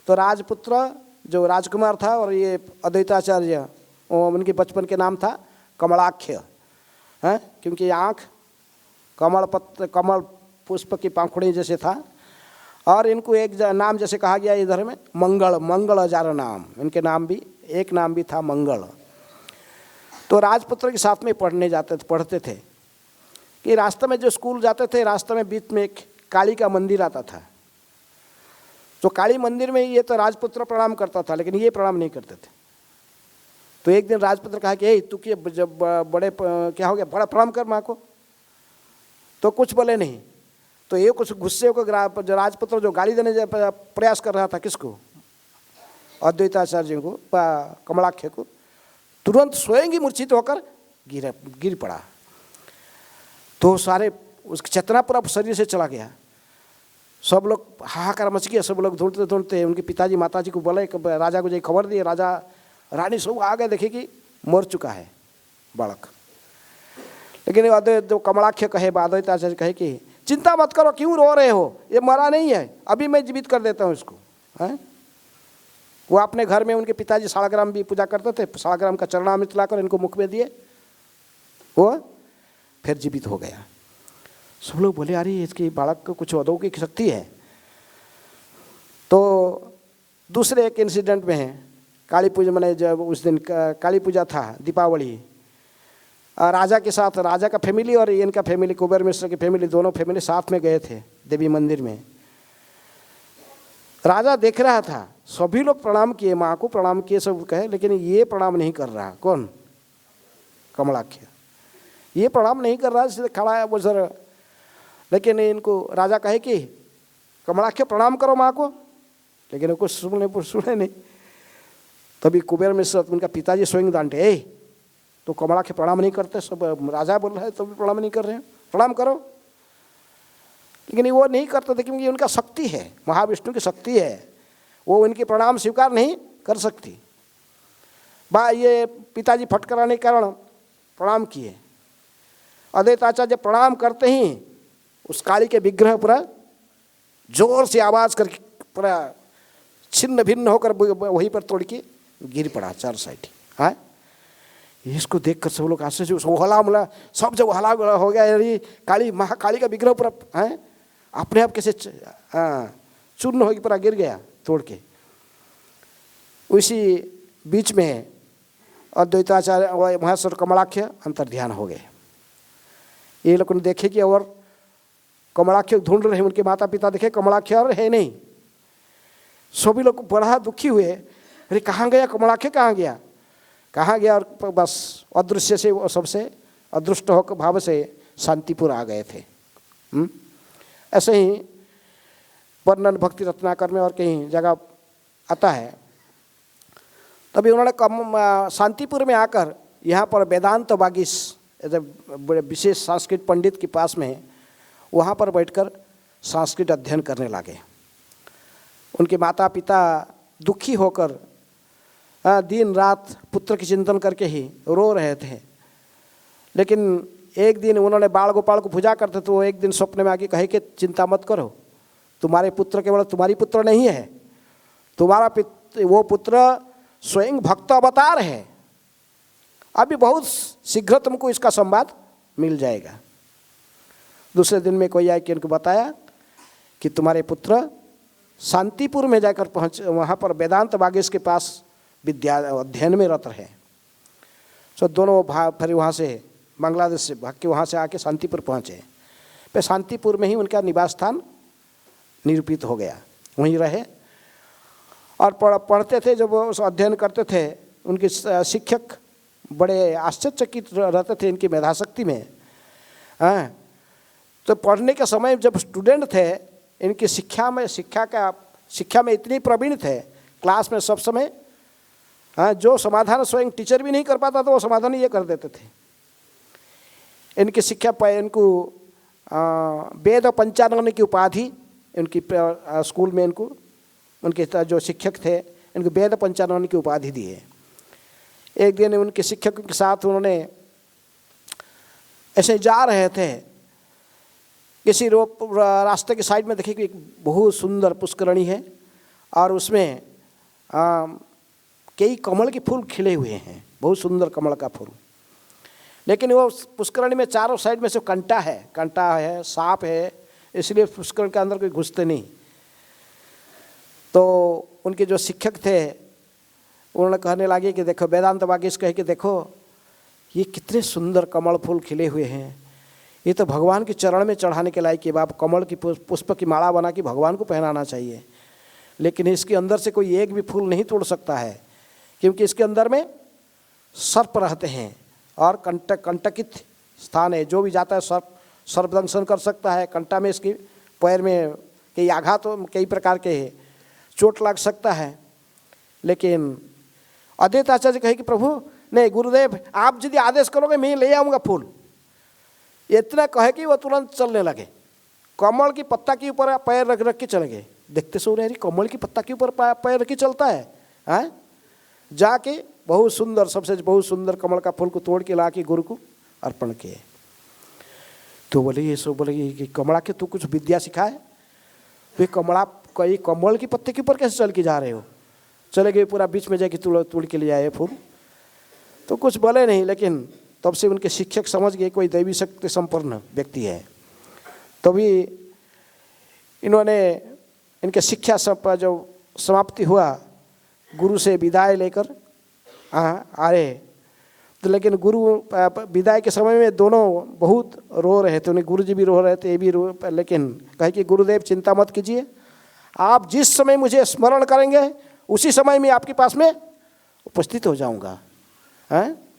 तो राजपुत्र जो राजकुमार था और ये अद्वैताचार्य, उनके बचपन के नाम था कमलाख्य, हैं, क्योंकि आँख कमल पुष्प की पंखुड़ी जैसे था। और इनको एक नाम जैसे कहा गया इधर में मंगल हजार नाम, इनके नाम भी एक नाम भी था मंगल। तो राजपुत्र के साथ में पढ़ते थे कि रास्ते में जो स्कूल जाते थे, रास्ते में बीच में एक काली का मंदिर आता था। तो काली मंदिर में ये तो राजपुत्र प्रणाम करता था, लेकिन ये प्रणाम नहीं करते थे। तो एक दिन राजपुत्र कहा कि तू जब बड़े क्या हो गया, बड़ा प्रणाम कर माँ को। तो कुछ बोले नहीं। तो ये कुछ गुस्से होकर जो राजपुत्र जो गाली देने प्रयास कर रहा था, किसको? अद्वैताचार्य को, कमलाख्य को, तुरंत स्वयं ही मूर्छित होकर गिर पड़ा। तो सारे उसकी चेतना पूरा शरीर से चला गया। सब लोग हाहाकार मच गया। सब लोग ढूंढते उनके पिताजी माताजी को बोले, राजा को जाई खबर दिए। राजा रानी सब आ गए, देखे कि मर चुका है बालक। लेकिन जो कमलाख्य कहे, अद्वैताचार्य कहे कि चिंता मत करो, क्यों रो रहे हो, ये मरा नहीं है, अभी मैं जीवित कर देता हूँ इसको। हैं? वो अपने घर में उनके पिताजी सालग्राम भी पूजा करते थे, सालग्राम का चरणामृत लाकर इनको मुख में दिए, वो फिर जीवित हो गया। सब लोग बोले अरे इसकी बालक को कुछ अलौकिक शक्ति है। तो दूसरे एक इंसिडेंट में है, काली पूजा, मैंने जब उस दिन काली पूजा था, दीपावली, राजा के साथ, राजा का फैमिली और इनका फैमिली, कुबेर मिश्र की फैमिली, दोनों फैमिली साथ में गए थे देवी मंदिर में। राजा देख रहा था, सभी लोग प्रणाम किए, माँ को प्रणाम किए, सब कहे, लेकिन ये प्रणाम नहीं कर रहा। कौन? कमलाख्य। ये प्रणाम नहीं कर रहा, इसलिए खड़ा है वो सर। लेकिन इनको राजा कहे कि कमलाख्य प्रणाम करो माँ को, लेकिन कुछ सुने नहीं। तभी कुबेर मिश्र, उनका पिताजी स्वयं डांटे, तो कमलाख्य प्रणाम नहीं करते। सब राजा बोल रहा है तो भी प्रणाम नहीं कर रहे हैं, प्रणाम करो। लेकिन वो नहीं करते थे, क्योंकि उनका शक्ति है, महाविष्णु की शक्ति है, वो इनके प्रणाम स्वीकार नहीं कर सकती। ये पिताजी फटकाराने के कारण प्रणाम किए। अद्वैताचार्य प्रणाम करते ही उस काली के विग्रह पूरा जोर से आवाज करके पूरा छिन्न भिन्न होकर वहीं पर तोड़ के गिर पड़ा चार साइड। हाँ, इसको देखकर सब लोग आश्चर्य, हला मुला सब जब हला हो गया, काली महाकाली का विग्रह पूरा है अपने आप कैसे चूर्ण होकर पूरा गिर गया तोड़ के। उसी बीच में अद्वैताचार्य महेश्वर कमलाख्य अंतर्ध्यान हो गए। ये लोगों ने देखे कि और कमलाख्य ढूंढ रहे, उनके माता पिता देखे कमलाख्य और है नहीं। सभी लोग बड़ा दुखी हुए, अरे कहाँ गया कमलाख्य, कहाँ गया। और बस अदृश्य से वो सबसे अदृष्ट होकर भाव से शांतिपुर आ गए थे। ऐसे ही वर्णन भक्ति रत्नाकर में और कहीं जगह आता है। तभी उन्होंने शांतिपुर में आकर यहाँ पर वेदांत वागीश बड़े विशेष संस्कृत पंडित के पास में वहाँ पर बैठकर संस्कृत अध्ययन करने लगे। उनके माता पिता दुखी होकर दिन रात पुत्र की चिंतन करके ही रो रहे थे। लेकिन एक दिन उन्होंने बाल गोपाल को पूजा करते तो वो एक दिन स्वप्न में आके कहे कि चिंता मत करो, तुम्हारे पुत्र केवल तुम्हारी पुत्र नहीं है, तुम्हारा वो पुत्र स्वयं भक्त अवतार है। अभी बहुत शीघ्र तुमको इसका संवाद मिल जाएगा। दूसरे दिन में कोई आके कि उनको बताया कि तुम्हारे पुत्र शांतिपुर में जाकर पहुँच, वहाँ पर वेदांत वागीश के पास विद्या अध्ययन में रत रहे। तो दोनों फिर वहाँ से बांग्लादेश से भाग के वहाँ से आके शांतिपुर पहुँचे। फिर शांतिपुर में ही उनका निवास स्थान निरूपित हो गया, वहीं रहे और पढ़ते थे। जब उस अध्ययन करते थे उनके शिक्षक बड़े आश्चर्यचकित रहते थे इनकी मेधाशक्ति में। तो पढ़ने के समय जब स्टूडेंट थे, इनकी शिक्षा में इतनी प्रवीण थे, क्लास में सब समय जो समाधान स्वयं टीचर भी नहीं कर पाता तो वो समाधान ये कर देते थे। इनकी शिक्षा पर इनको वेद पंचानन की उपाधि इनकी स्कूल में इनको उनके जो शिक्षक थे इनको वेद पंचानन की उपाधि दी है। एक दिन उनके शिक्षक के साथ उन्होंने ऐसे जा रहे थे, किसी रास्ते के साइड में देखे कि एक बहुत सुंदर पुष्करणी है और उसमें कई कमल के फूल खिले हुए हैं, बहुत सुंदर कमल का फूल। लेकिन वो पुष्करणी में चारों साइड में से कंटा है, सांप है, इसलिए पुष्करण के अंदर कोई घुसते नहीं। तो उनके जो शिक्षक थे उन्होंने कहने लगे कि देखो, वेदांत वागीश कहे कि देखो ये कितने सुंदर कमल फूल खिले हुए हैं, ये तो भगवान के चरण में चढ़ाने के लायक है। आप कमल की पुष्प की माला बना के भगवान को पहनाना चाहिए, लेकिन इसके अंदर से कोई एक भी फूल नहीं तोड़ सकता है, क्योंकि इसके अंदर में सर्प रहते हैं और कंटकित स्थान है। जो भी जाता है सर्प दंशन कर सकता है। कंटा में इसकी पैर में कई आघात कई प्रकार के चोट लग सकता है। लेकिन अद्वैत आचार्य कहे कि प्रभु नहीं, गुरुदेव आप यदि आदेश करोगे मैं ले आऊँगा फूल। इतना कहे कि वो तुरंत चलने लगे, कमल की पत्ता के ऊपर पैर रख के चले गए। देखते सो रहे कमल की पत्ता के ऊपर पैर रख के चलता है। जाके बहुत सुंदर, सबसे बहुत सुंदर कमल का फूल को तोड़ के ला के गुरु को अर्पण किए। तो बोले ये सो बोले कि कमला के तू कुछ विद्या सिखाए, वे कमल की पत्ते के ऊपर कैसे चल के जा रहे हो। चले गए, पूरा बीच में जाके तोड़ के ले आए फूल। तो कुछ बोले नहीं, लेकिन तब से उनके शिक्षक समझ गए कोई दैवी शक्ति संपन्न व्यक्ति है। तभी इन्होंने इनके शिक्षा सब जो समाप्ति हुआ, गुरु से विदाई लेकर आए। तो लेकिन गुरु विदाई के समय में दोनों बहुत रो रहे थे, उन्हें गुरु जी भी रो रहे थे, ये भी रो। लेकिन कहे कि गुरुदेव चिंता मत कीजिए, आप जिस समय मुझे स्मरण करेंगे उसी समय मैं आपके पास में उपस्थित हो जाऊंगा।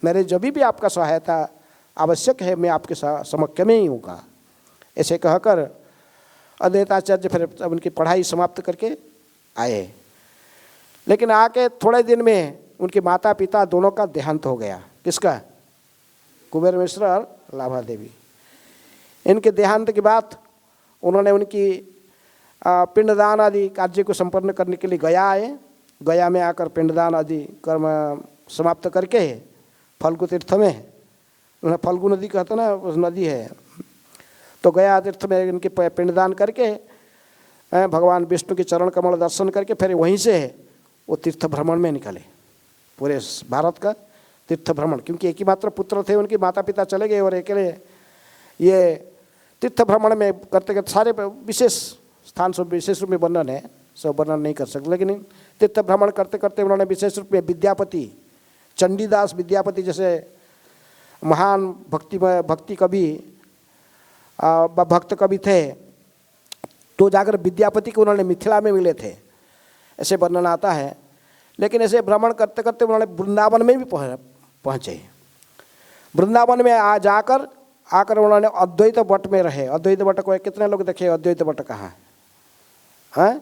मेरे जब भी आपका सहायता आवश्यक है मैं आपके समक्ष में ही होगा। ऐसे कहकर अद्वैताचार्य फिर उनकी पढ़ाई समाप्त करके आए। लेकिन आके थोड़े दिन में उनके माता पिता दोनों का देहांत हो गया। किसका? कुबेर मिश्र और लाभा देवी। इनके देहांत के बाद उन्होंने उनकी पिंडदान आदि कार्य को संपन्न करने के लिए गया आए। गया में आकर पिंडदान आदि कर्म समाप्त करके फल्गु तीर्थ में, उन्हें फल्गु नदी कहते ना, उस नदी है, तो गया तीर्थ में इनके पिंडदान करके भगवान विष्णु के चरण कमल दर्शन करके फिर वहीं से वो तीर्थ भ्रमण में निकले, पूरे भारत का तीर्थ भ्रमण। क्योंकि एक ही मात्र पुत्र थे, उनके माता पिता चले गए और अकेले ये तीर्थ भ्रमण में करते करते सारे विशेष स्थान सब विशेष रूप में वर्णन है, सब वर्णन नहीं कर सकते, लेकिन तीर्थ भ्रमण करते करते उन्होंने विशेष रूप में विद्यापति, चंडीदास विद्यापति जैसे महान भक्ति कवि भक्त कवि थे, तो जाकर विद्यापति को उन्होंने मिथिला में मिले थे, ऐसे वर्णन आता है। लेकिन ऐसे भ्रमण करते करते उन्होंने वृंदावन में भी पहुँचे। वृंदावन में आकर उन्होंने अद्वैत वट में रहे। अद्वैत वट को कितने लोग देखे? अद्वैत वट कहाँ है?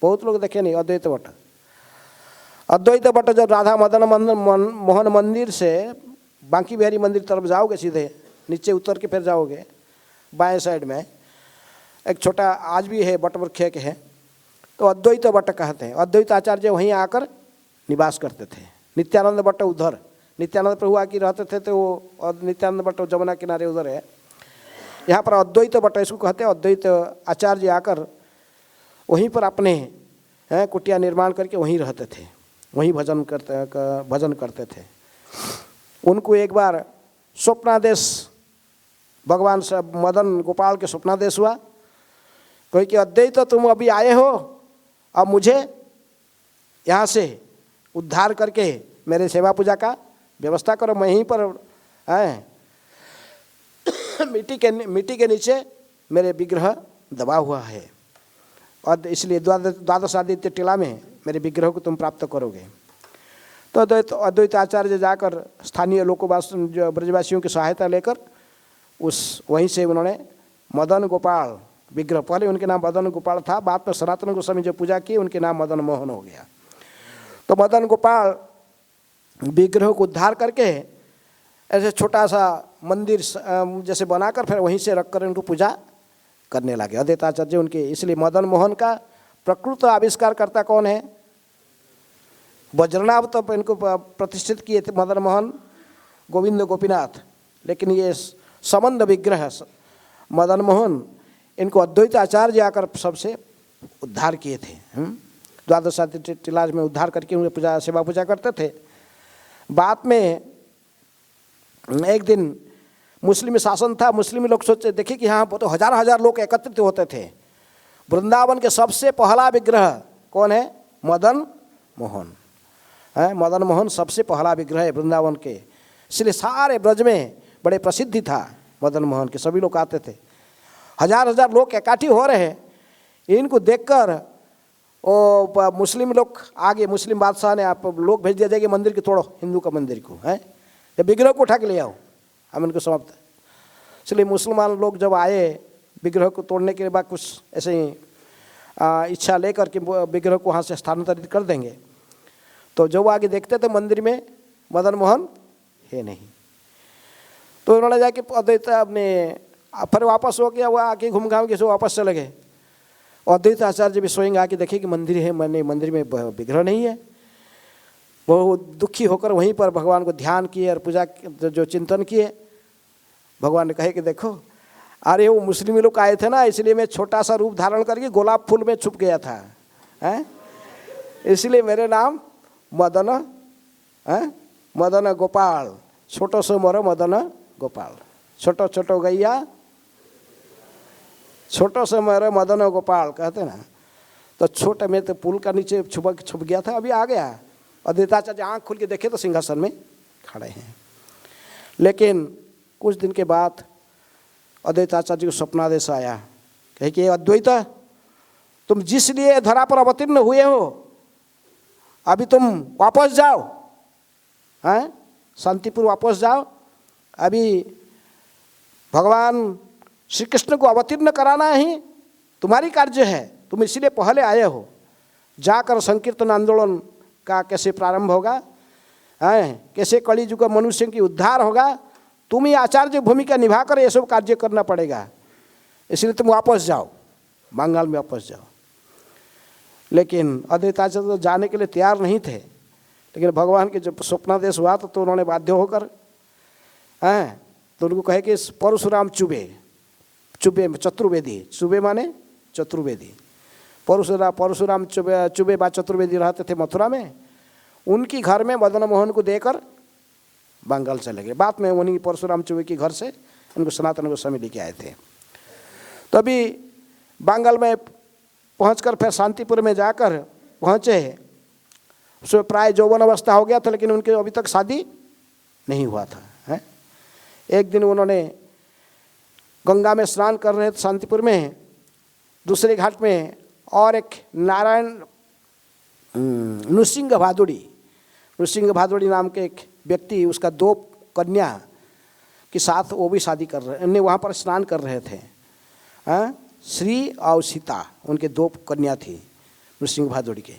बहुत लोग देखे नहीं अद्वैत वट। अद्वैत वट जब राधा मदन मोहन मंदिर से बांकी बिहारी मंदिर तरफ जाओगे, सीधे नीचे उतर के फिर जाओगे, बाएं साइड में एक छोटा आज भी है वट वृक्ष के है, तो अद्वैत वट कहते हैं। अद्वैत आचार्य वहीं आकर निवास करते थे। नित्यानंद वट उधर, नित्यानंद प्रभु आके रहते थे, तो वो और नित्यानंद वट जमुना किनारे उधर है। यहाँ पर अद्वैत वट इसको कहते हैं। अद्वैत आचार्य आकर वहीं पर अपने कुटिया निर्माण करके वहीं रहते थे, वहीं भजन करते थे। उनको एक बार स्वप्नादेश भगवान से मदन गोपाल के स्वप्नादेश हुआ, कोई कि अद्वैत तुम अभी आए हो, अब मुझे यहाँ से उद्धार करके मेरे सेवा पूजा का व्यवस्था करो। मैं यहीं पर मिट्टी के नीचे मेरे विग्रह दबा हुआ है, और इसलिए द्वादश आदित्य टीला में मेरे विग्रह को तुम प्राप्त करोगे। तो अद्वैत आचार्य जाकर स्थानीय लोकवासियों ब्रजवासियों की सहायता लेकर वहीं से उन्होंने मदन गोपाल विग्रह, पहले उनके नाम मदन गोपाल था, बाद में सनातन गोस्वामी जो पूजा की उनके नाम मदन मोहन हो गया। तो मदन गोपाल विग्रह को उद्धार करके ऐसे छोटा सा मंदिर जैसे बनाकर फिर वहीं से रखकर उनको पूजा करने लगे अद्वैत आचार्य उनके। इसलिए मदन मोहन का प्रकृत आविष्कारकर्ता कौन है? वज्रनाभ तो इनको प्रतिष्ठित किए थे मदन मोहन गोविंद गोपीनाथ, लेकिन ये संबंध विग्रह मदन मोहन इनको अद्वैत आचार्य आकर सबसे उद्धार किए थे। द्वादश आदित्य टीला में उद्धार करके उनकी पूजा सेवा पूजा करते थे। बाद में एक दिन मुस्लिम शासन था, मुस्लिम लोग सोचे देखे कि यहाँ तो हजार लोग एकत्रित होते थे। वृंदावन के सबसे पहला विग्रह कौन है? मदन मोहन है। मदन मोहन सबसे पहला विग्रह है वृंदावन के, इसलिए सारे ब्रज में बड़े प्रसिद्धि था मदन मोहन के। सभी लोग आते थे, हजार लोग इकट्ठे हो रहे हैं। इनको देखकर वो मुस्लिम लोग आगे, मुस्लिम बादशाह ने आप लोग भेज दिया जाएगा मंदिर के तोड़ो, हिंदू का मंदिर को है, या विग्रह को उठा के ले आओ, हम इनको समाप्त। इसलिए मुसलमान लोग जब आए विग्रह को तोड़ने के बाद कुछ ऐसे ही इच्छा लेकर के विग्रह को वहाँ से स्थानांतरित कर देंगे, तो जब आगे देखते थे मंदिर में मदन मोहन है नहीं। तो उन्होंने जाके अद्वैत अपने फिर वापस हो गया, वो आके घूम घाम के सो वापस चले गए। अद्वैत आचार्य भी स्वयं आके देखे कि मंदिर है, मैंने मंदिर में विग्रह नहीं है। वो दुखी होकर वहीं पर भगवान को ध्यान किए और पूजा जो चिंतन किए। भगवान ने कहे कि देखो, अरे वो मुस्लिम लोग आए थे ना, इसलिए मैं छोटा सा रूप धारण करके गुलाब फूल में छुप गया था, हैं, इसलिए मेरे नाम मदन है, मदन गोपाल, छोटो सो मोरो मदन गोपाल, छोटो छोटो गैया छोटो से मेरे मदन गोपाल कहते ना। तो छोटे में तो पुल का नीचे छुप गया था, अभी आ गया। अद्वैताचार्य आँख खुल के देखे तो सिंहासन में खड़े हैं। लेकिन कुछ दिन के बाद अद्वैताचार्य को स्वप्नादेश आया, कहे कि अद्वैत, तुम जिस लिए धरा पर अवतीर्ण हुए हो, अभी तुम वापस जाओ, हैं, शांतिपुर वापस जाओ। अभी भगवान श्री कृष्ण को अवतीर्ण कराना ही तुम्हारी कार्य है, तुम इसलिए पहले आए हो। जाकर संकीर्तन आंदोलन का कैसे प्रारंभ होगा, हैं, कैसे कली युग मनुष्य की उद्धार होगा, तुम ही आचार्य भूमिका निभाकर ये सब कार्य करना पड़ेगा, इसलिए तुम वापस जाओ, बंगाल में वापस जाओ। लेकिन अद्वैताचार्य तो जाने के लिए तैयार नहीं थे, लेकिन भगवान के जब स्वप्नादेश हुआ तो उन्होंने बाध्य होकर, हैं, तो उनको कहे कि परशुराम चुबे चतुर्वेदी, चुबे माने चतुर्वेदी, परशुराम चुबे बा चतुर्वेदी रहते थे मथुरा में, उनकी घर में मदन मोहन को देकर बंगाल चले गए। बाद में उन्हीं परशुराम चुबे के घर से उनको सनातन गोस्वामी लेके आए थे। तो अभी बांगल में पहुंचकर फिर शांतिपुर में जाकर पहुँचे, उसमें प्राय यौवन अवस्था हो गया था, लेकिन उनके अभी तक शादी नहीं हुआ था। है एक दिन उन्होंने गंगा में स्नान कर रहे थे शांतिपुर में, दूसरे घाट में, और एक नारायण नृसिंह भादुड़ी नाम के एक व्यक्ति, उसका 2 कन्या के साथ वो भी शादी कर रहे, उन्हें वहाँ पर स्नान कर रहे थे। श्री और सीता उनके 2 कन्या थी नृसिंह भादुड़ी के।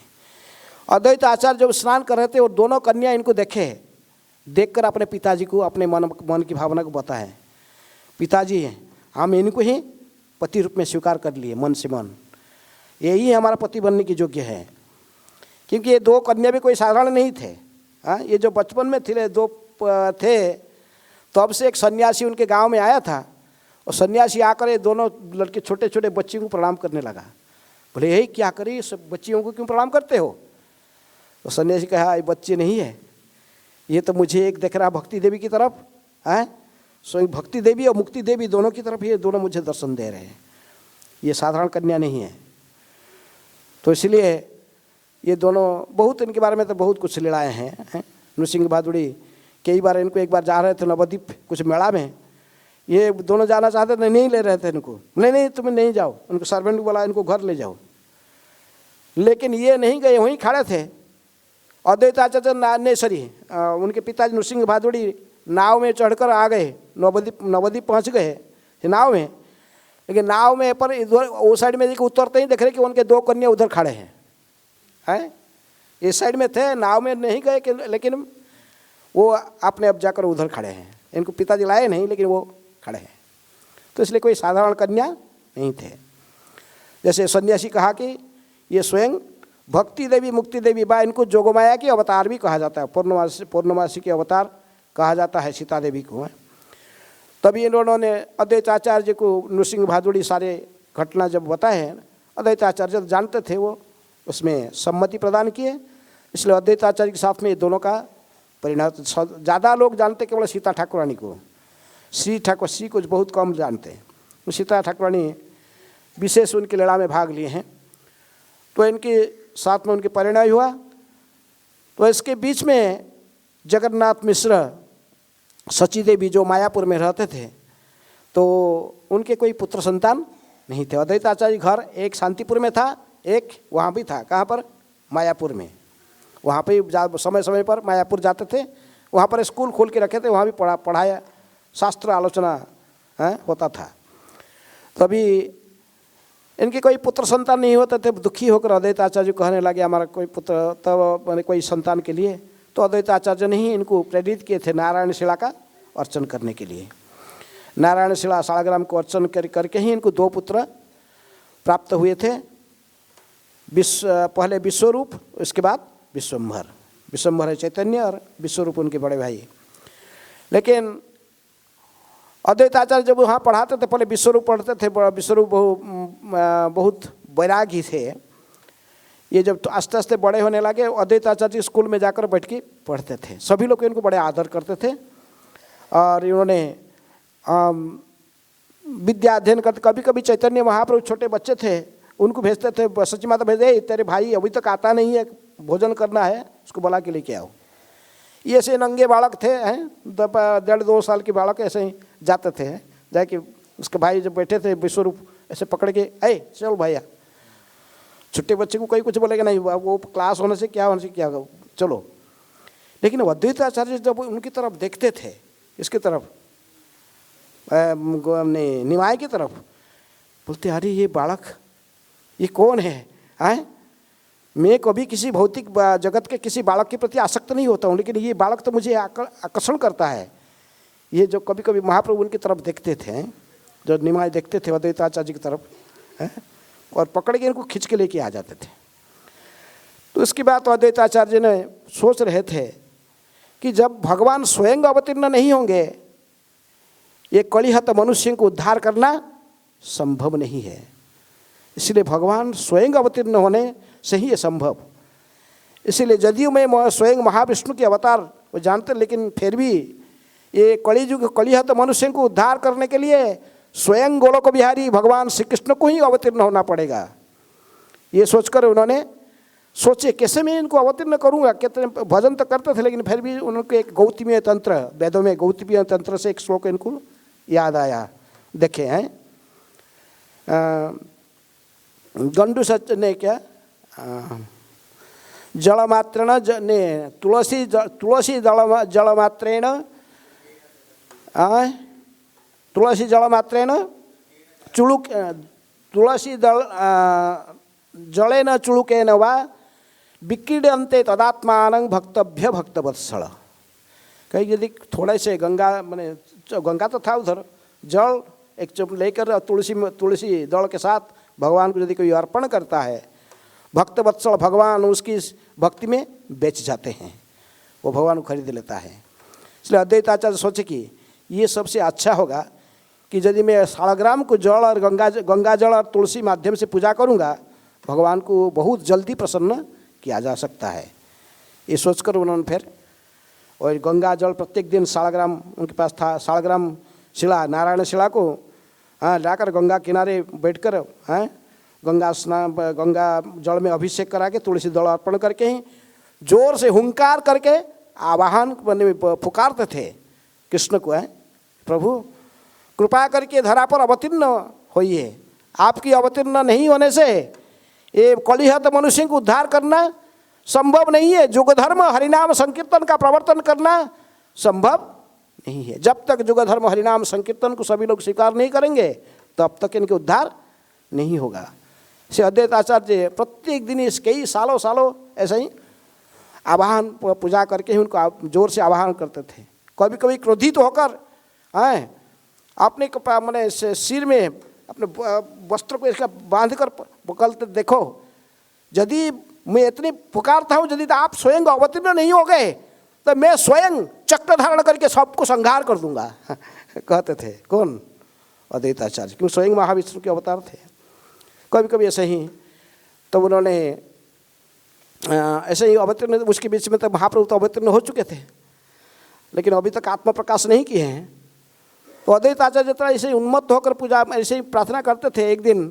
अद्वैत आचार्य जब स्नान कर रहे थे, वो दोनों कन्या इनको देखकर अपने पिताजी को, अपने मन की भावना को बताए, पिताजी हम इनको ही पति रूप में स्वीकार कर लिए, मन से मन, यही हमारा पति बनने की योग्य है। क्योंकि ये 2 कन्या भी कोई साधारण नहीं थे। ये जो बचपन में थे 2 थे, तब से एक सन्यासी उनके गांव में आया था, और सन्यासी आकर ये दोनों लड़के छोटे छोटे बच्चियों को प्रणाम करने लगा। बोले यही क्या करी, सब बच्चियों को क्यों प्रणाम करते हो? तो सन्यासी कहा ये बच्चे नहीं है, ये तो मुझे एक देख रहा भक्ति देवी की तरफ है, स्वयं भक्ति देवी और मुक्ति देवी दोनों की तरफ ये दोनों मुझे दर्शन दे रहे हैं, ये साधारण कन्या नहीं है। तो इसलिए ये दोनों बहुत, इनके बारे में तो बहुत कुछ लीलाएँ हैं। नृसिंह भादुड़ी कई बार इनको, एक बार जा रहे थे नवद्वीप कुछ मेला में, ये दोनों जाना चाहते थे, नहीं ले रहे थे इनको, नहीं तुम नहीं जाओ, उनको सर्वेंट को बोला इनको घर ले जाओ, लेकिन ये नहीं गए, वहीं खड़े थे। अद्वैत आचार्य उनके पिताजी नृसिंह भादुड़ी नाव में चढ़कर आ गए, नवद्वीप पहुँच गए नाव में, लेकिन नाव में पर इधर उस साइड में उतरते ही देख रहे कि उनके 2 कन्या उधर खड़े हैं। इस साइड में थे, नाव में नहीं गए, लेकिन वो अपने अब जाकर उधर खड़े हैं। इनको पिताजी लाए नहीं, लेकिन वो खड़े हैं। तो इसलिए कोई साधारण कन्या नहीं थे। जैसे सन्यासी कहा कि ये स्वयं भक्ति देवी मुक्ति देवी बा, इनको जोगमाया की अवतार भी कहा जाता है, पूर्णमासी के अवतार कहा जाता है सीता देवी को। तभी इन्होंने अद्वैत आचार्य को नृसिंह भादुड़ी सारे घटना जब बताए हैं, अद्वैत आचार्य जानते थे, वो उसमें सम्मति प्रदान किए। इसलिए अद्वैत आचार्य के साथ में ये दोनों का परिणाम, ज़्यादा लोग जानते केवल सीता ठाकुरानी को, श्री को बहुत कम जानते हैं। सीता ठाकुरानी विशेष उनकी लीला में भाग लिए हैं, तो इनके साथ में उनके परिणय हुआ। तो इसके बीच में जगन्नाथ मिश्र सची देवी जो मायापुर में रहते थे, तो उनके कोई पुत्र संतान नहीं थे। अद्वैत आचार्य घर एक शांतिपुर में था, एक वहाँ भी था, कहाँ पर, मायापुर में। वहाँ पे समय समय पर मायापुर जाते थे, वहाँ पर स्कूल खोल के रखे थे, वहाँ भी पढ़ाया, शास्त्र आलोचना होता था। तभी इनके कोई पुत्र संतान नहीं होते थे, दुखी होकर अद्वैत आचार्य कहने लगे हमारा कोई पुत्र, तब मैंने कोई संतान के लिए, तो अद्वैत आचार्य ने ही इनको प्रेरित किए थे नारायण शिला का अर्चन करने के लिए। नारायण शिला शालग्राम को अर्चन करके ही इनको 2 पुत्र प्राप्त हुए थे, पहले विश्वरूप, उसके बाद विश्वम्भर। विश्वम्भर है चैतन्य और विश्वरूप उनके बड़े भाई। लेकिन अद्वैत आचार्य जब वहाँ पढ़ाते थे, पहले विश्वरूप पढ़ते थे, विश्वरूप बहुत वैरागी थे। ये जब तो आस्ते आस्ते बड़े होने लगे, अद्वैत आचार्य स्कूल में जाकर बैठ के पढ़ते थे, सभी लोग इनको बड़े आदर करते थे। और इन्होंने विद्या अध्ययन करते, कभी कभी चैतन्य महाप्रभु छोटे बच्चे थे उनको भेजते थे, सची माता भेजे, तेरे भाई अभी तक आता नहीं है, भोजन करना है, उसको बुला के लेके आओ। ये ऐसे नंगे बालक थे, हैं 1.5-2 साल के बालक ऐसे ही जाते थे, जाके उसके भाई जब बैठे थे विश्वरूप ऐसे पकड़ के, चल भैया, छोटे बच्चे को कोई कुछ बोलेगा नहीं, वो क्लास होने से क्या होने से क्या, चलो। लेकिन अद्वैत आचार्य जब उनकी तरफ देखते थे, इसकी तरफ निमाय की तरफ, बोलते अरे ये बालक ये कौन है? मैं कभी किसी भौतिक जगत के किसी बालक के प्रति आसक्त नहीं होता हूँ, लेकिन ये बालक तो मुझे आकर्षण करता है। ये जो कभी कभी महाप्रभु उनकी तरफ देखते थे, जो निमाय देखते थे अद्वैत आचार्य की तरफ, और पकड़ के इनको खींच के लेके आ जाते थे। तो इसके बाद तो अद्वैत आचार्य ने सोच रहे थे कि जब भगवान स्वयं अवतीर्ण नहीं होंगे, ये कलिहत मनुष्य को उद्धार करना संभव नहीं है। इसलिए भगवान स्वयं अवतीर्ण होने से ही ये संभव। इसलिए यदियो में स्वयं महाविष्णु के अवतार वो जानते, लेकिन फिर भी ये कलियुग कलिहत मनुष्य को उद्धार करने के लिए स्वयं गोलोक बिहारी भगवान श्री कृष्ण को ही अवतीर्ण होना पड़ेगा। ये सोचकर उन्होंने सोचे कैसे मैं इनको अवतीर्ण करूँगा। कितने भजन तो करते थे, लेकिन फिर भी उनको एक गौतमीय तंत्र, वेदों में गौतमीय तंत्र से एक श्लोक इनको याद आया। देखे हैं गंडू सच ने क्या जलमात्रेण ने तुलसी जलमात्रेण तुलसी जलमात्रेण चुलुक तुलसी जलेन चुलुकेन वा विक्रीडन्ते तदात्मानं भक्तभ्य भक्तवत्सल। कहीं यदि थोड़े से गंगा मैंने गंगा तो था उधर, जल एक चुप लेकर तुलसी दल के साथ भगवान को यदि कोई अर्पण करता है, भक्तवत्सल भगवान उसकी भक्ति में बेच जाते हैं, वो भगवान को खरीद लेता है। इसलिए अद्वैत आचार्य सोचे कि ये सबसे अच्छा होगा कि यदि मैं शालग्राम को जल और गंगा जल और तुलसी माध्यम से पूजा करूँगा, भगवान को बहुत जल्दी प्रसन्न किया जा सकता है। ये सोचकर उन्होंने फिर और गंगा जल प्रत्येक दिन शालग्राम उनके पास था, शालग्राम शिला नारायण शिला को लाकर गंगा किनारे बैठकर गंगा स्नान गंगा जल में अभिषेक करा के तुलसी दल अर्पण करके ही जोर से हुंकार करके आवाहन पुकारते थे कृष्ण को, प्रभु कृपा करके धरा पर अवतीर्ण होइए। आपकी अवतीर्ण नहीं होने से ये कलिहत मनुष्य को उद्धार करना संभव नहीं है। युग धर्म हरिनाम संकीर्तन का प्रवर्तन करना संभव नहीं है। जब तक युग धर्म हरिनाम संकीर्तन को सभी लोग स्वीकार नहीं करेंगे, तब तक इनके उद्धार नहीं होगा। श्री अद्वैत आचार्य प्रत्येक दिन इस कई सालों ऐसे ही आवाहन पूजा करके ही उनको जोर से आवाहन करते थे। कभी कभी क्रोधित होकर अपने मैंने सिर में अपने वस्त्र को इसका बांध कर पकड़ते, देखो यदि मैं इतनी पुकारता हूँ, यदि आप स्वयं अवतीर्ण नहीं हो गए तो मैं स्वयं चक्र धारण करके सबको संहार कर दूंगा कहते थे। कौन? अद्वैत आचार्य, क्यों स्वयं महाविष्णु के अवतार थे। कभी कभी ऐसे ही तो उन्होंने ऐसे ही अवतीर्ण, उसके बीच में तो महाप्रभु तो अवतीर्ण हो चुके थे, लेकिन अभी तक आत्म प्रकाश नहीं किए हैं। तो अद्वैत आचार्य जितना ऐसे ही उन्मत्त होकर पूजा ऐसे ही प्रार्थना करते थे। एक दिन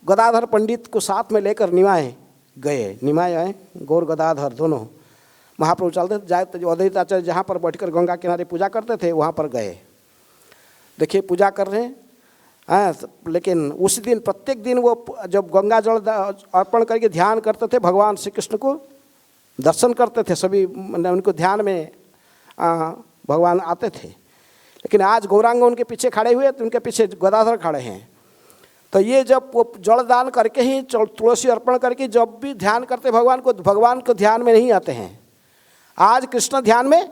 गदाधर पंडित को साथ में लेकर निमाय गए। निमाय आए, गौर गदाधर दोनों महाप्रभु चलते जाए तो अद्वैत आचार्य जहाँ पर बैठकर गंगा किनारे पूजा करते थे वहाँ पर गए। देखिए पूजा कर रहे हैं, लेकिन उस दिन प्रत्येक दिन वो जब गंगा जल अर्पण करके ध्यान करते थे, भगवान श्री कृष्ण को दर्शन करते थे। सभी उनको ध्यान में भगवान आते थे। लेकिन आज गौरांग उनके पीछे खड़े हुए तो उनके पीछे गदाधर खड़े हैं। तो ये जब वो जल दान करके ही तुलसी अर्पण करके जब भी ध्यान करते भगवान को ध्यान में नहीं आते हैं। आज कृष्ण ध्यान में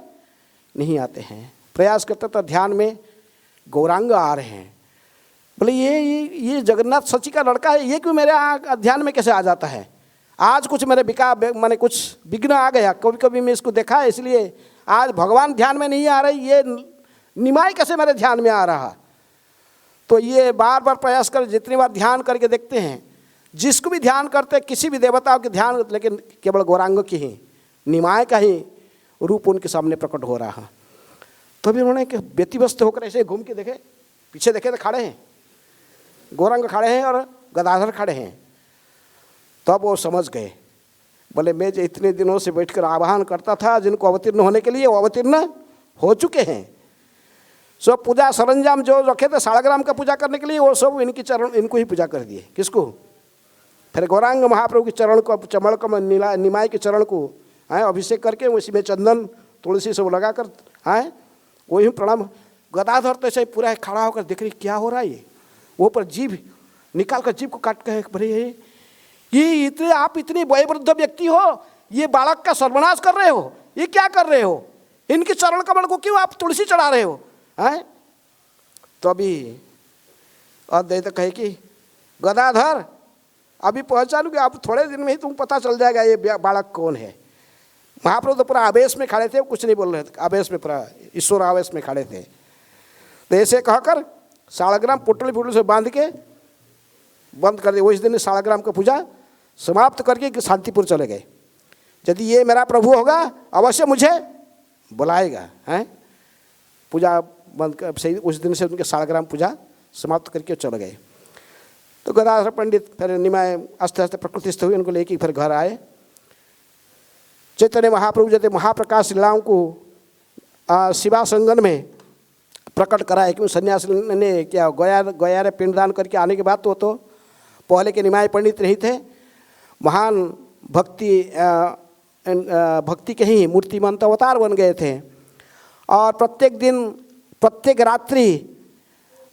नहीं आते हैं, प्रयास करते तो ध्यान में गौरांग आ रहे हैं। बोले ये जगन्नाथ सची का लड़का है, ये क्यों मेरे ध्यान में कैसे आ जाता है? आज कुछ मेरे मैंने कुछ विघ्न आ गया, कभी कभी मैं इसको देखा है, इसलिए आज भगवान ध्यान में नहीं आ रही, ये निमाई कैसे मेरे ध्यान में आ रहा। तो ये बार बार प्रयास कर, जितनी बार ध्यान करके देखते हैं, जिसको भी ध्यान करते किसी भी देवताओं के ध्यान, लेकिन केवल गौरांग की ही निमाय का ही रूप उनके सामने प्रकट हो रहा। तो भी उन्होंने व्यतिव्यस्त होकर ऐसे घूम के देखे, पीछे देखे तो खड़े हैं गौरांग खड़े हैं और गदाधर खड़े हैं। तब वो समझ गए, बोले मैं जो इतने दिनों से बैठकर आह्वान करता था जिनको अवतीर्ण होने के लिए, वो अवतीर्ण हो चुके हैं। सब पूजा सरंजाम जो रखे थे शालग्राम का पूजा करने के लिए, वो सब इनकी चरण इनको ही पूजा कर दिए। किसको? फिर गौरांग महाप्रभु के चरण को, चमड़ को, निमाय के चरण को अभिषेक करके उसी में चंदन तुलसी सब लगा कर वही प्रणाम। गदाधर तो ऐसे पूरा खड़ा होकर देख रही क्या हो रहा है। ये वो पर जीभ निकाल कर जीभ को काट कर, भरे ये इतने आप इतनी वयोवृद्ध व्यक्ति हो, ये बालक का सर्वनाश कर रहे हो, ये क्या कर रहे हो? इनके चरण कमल को क्यों आप तुलसी चढ़ा रहे हो? तो अभी अद्वैत कहे कि गदाधर अभी पहचानोगे, अब थोड़े दिन में ही तुम पता चल जाएगा ये बालक कौन है। महाप्रभु तो पूरा आवेश में खड़े थे, कुछ नहीं बोल रहे थे, आवेश में पूरा ईश्वर आवेश में खड़े थे। तो ऐसे कहकर शालग्राम पुटली से बांध के बंद कर दिए। वो इस दिन शालग्राम का पूजा समाप्त करके शांतिपुर चले गए। यदि ये मेरा प्रभु होगा अवश्य मुझे बुलाएगा, हैं? पूजा बंद कर सही, उस दिन से उनके सालग्राम पूजा समाप्त करके चले गए। तो गदाधर पंडित फिर निमाय आस्ते आस्ते प्रकृतिस्थ हुए, उनको लेके फिर घर आए। चैतन्य महाप्रभु जैसे महाप्रकाश लीलाओं को शिवा संगन में प्रकट कराए, क्यों सन्यास ने क्या गया रे पिंडदान करके आने के बाद तो पहले के निमाय पंडित नहीं थे, महान भक्ति के ही मूर्तिमंत अवतार बन गए थे। और प्रत्येक दिन प्रत्येक रात्रि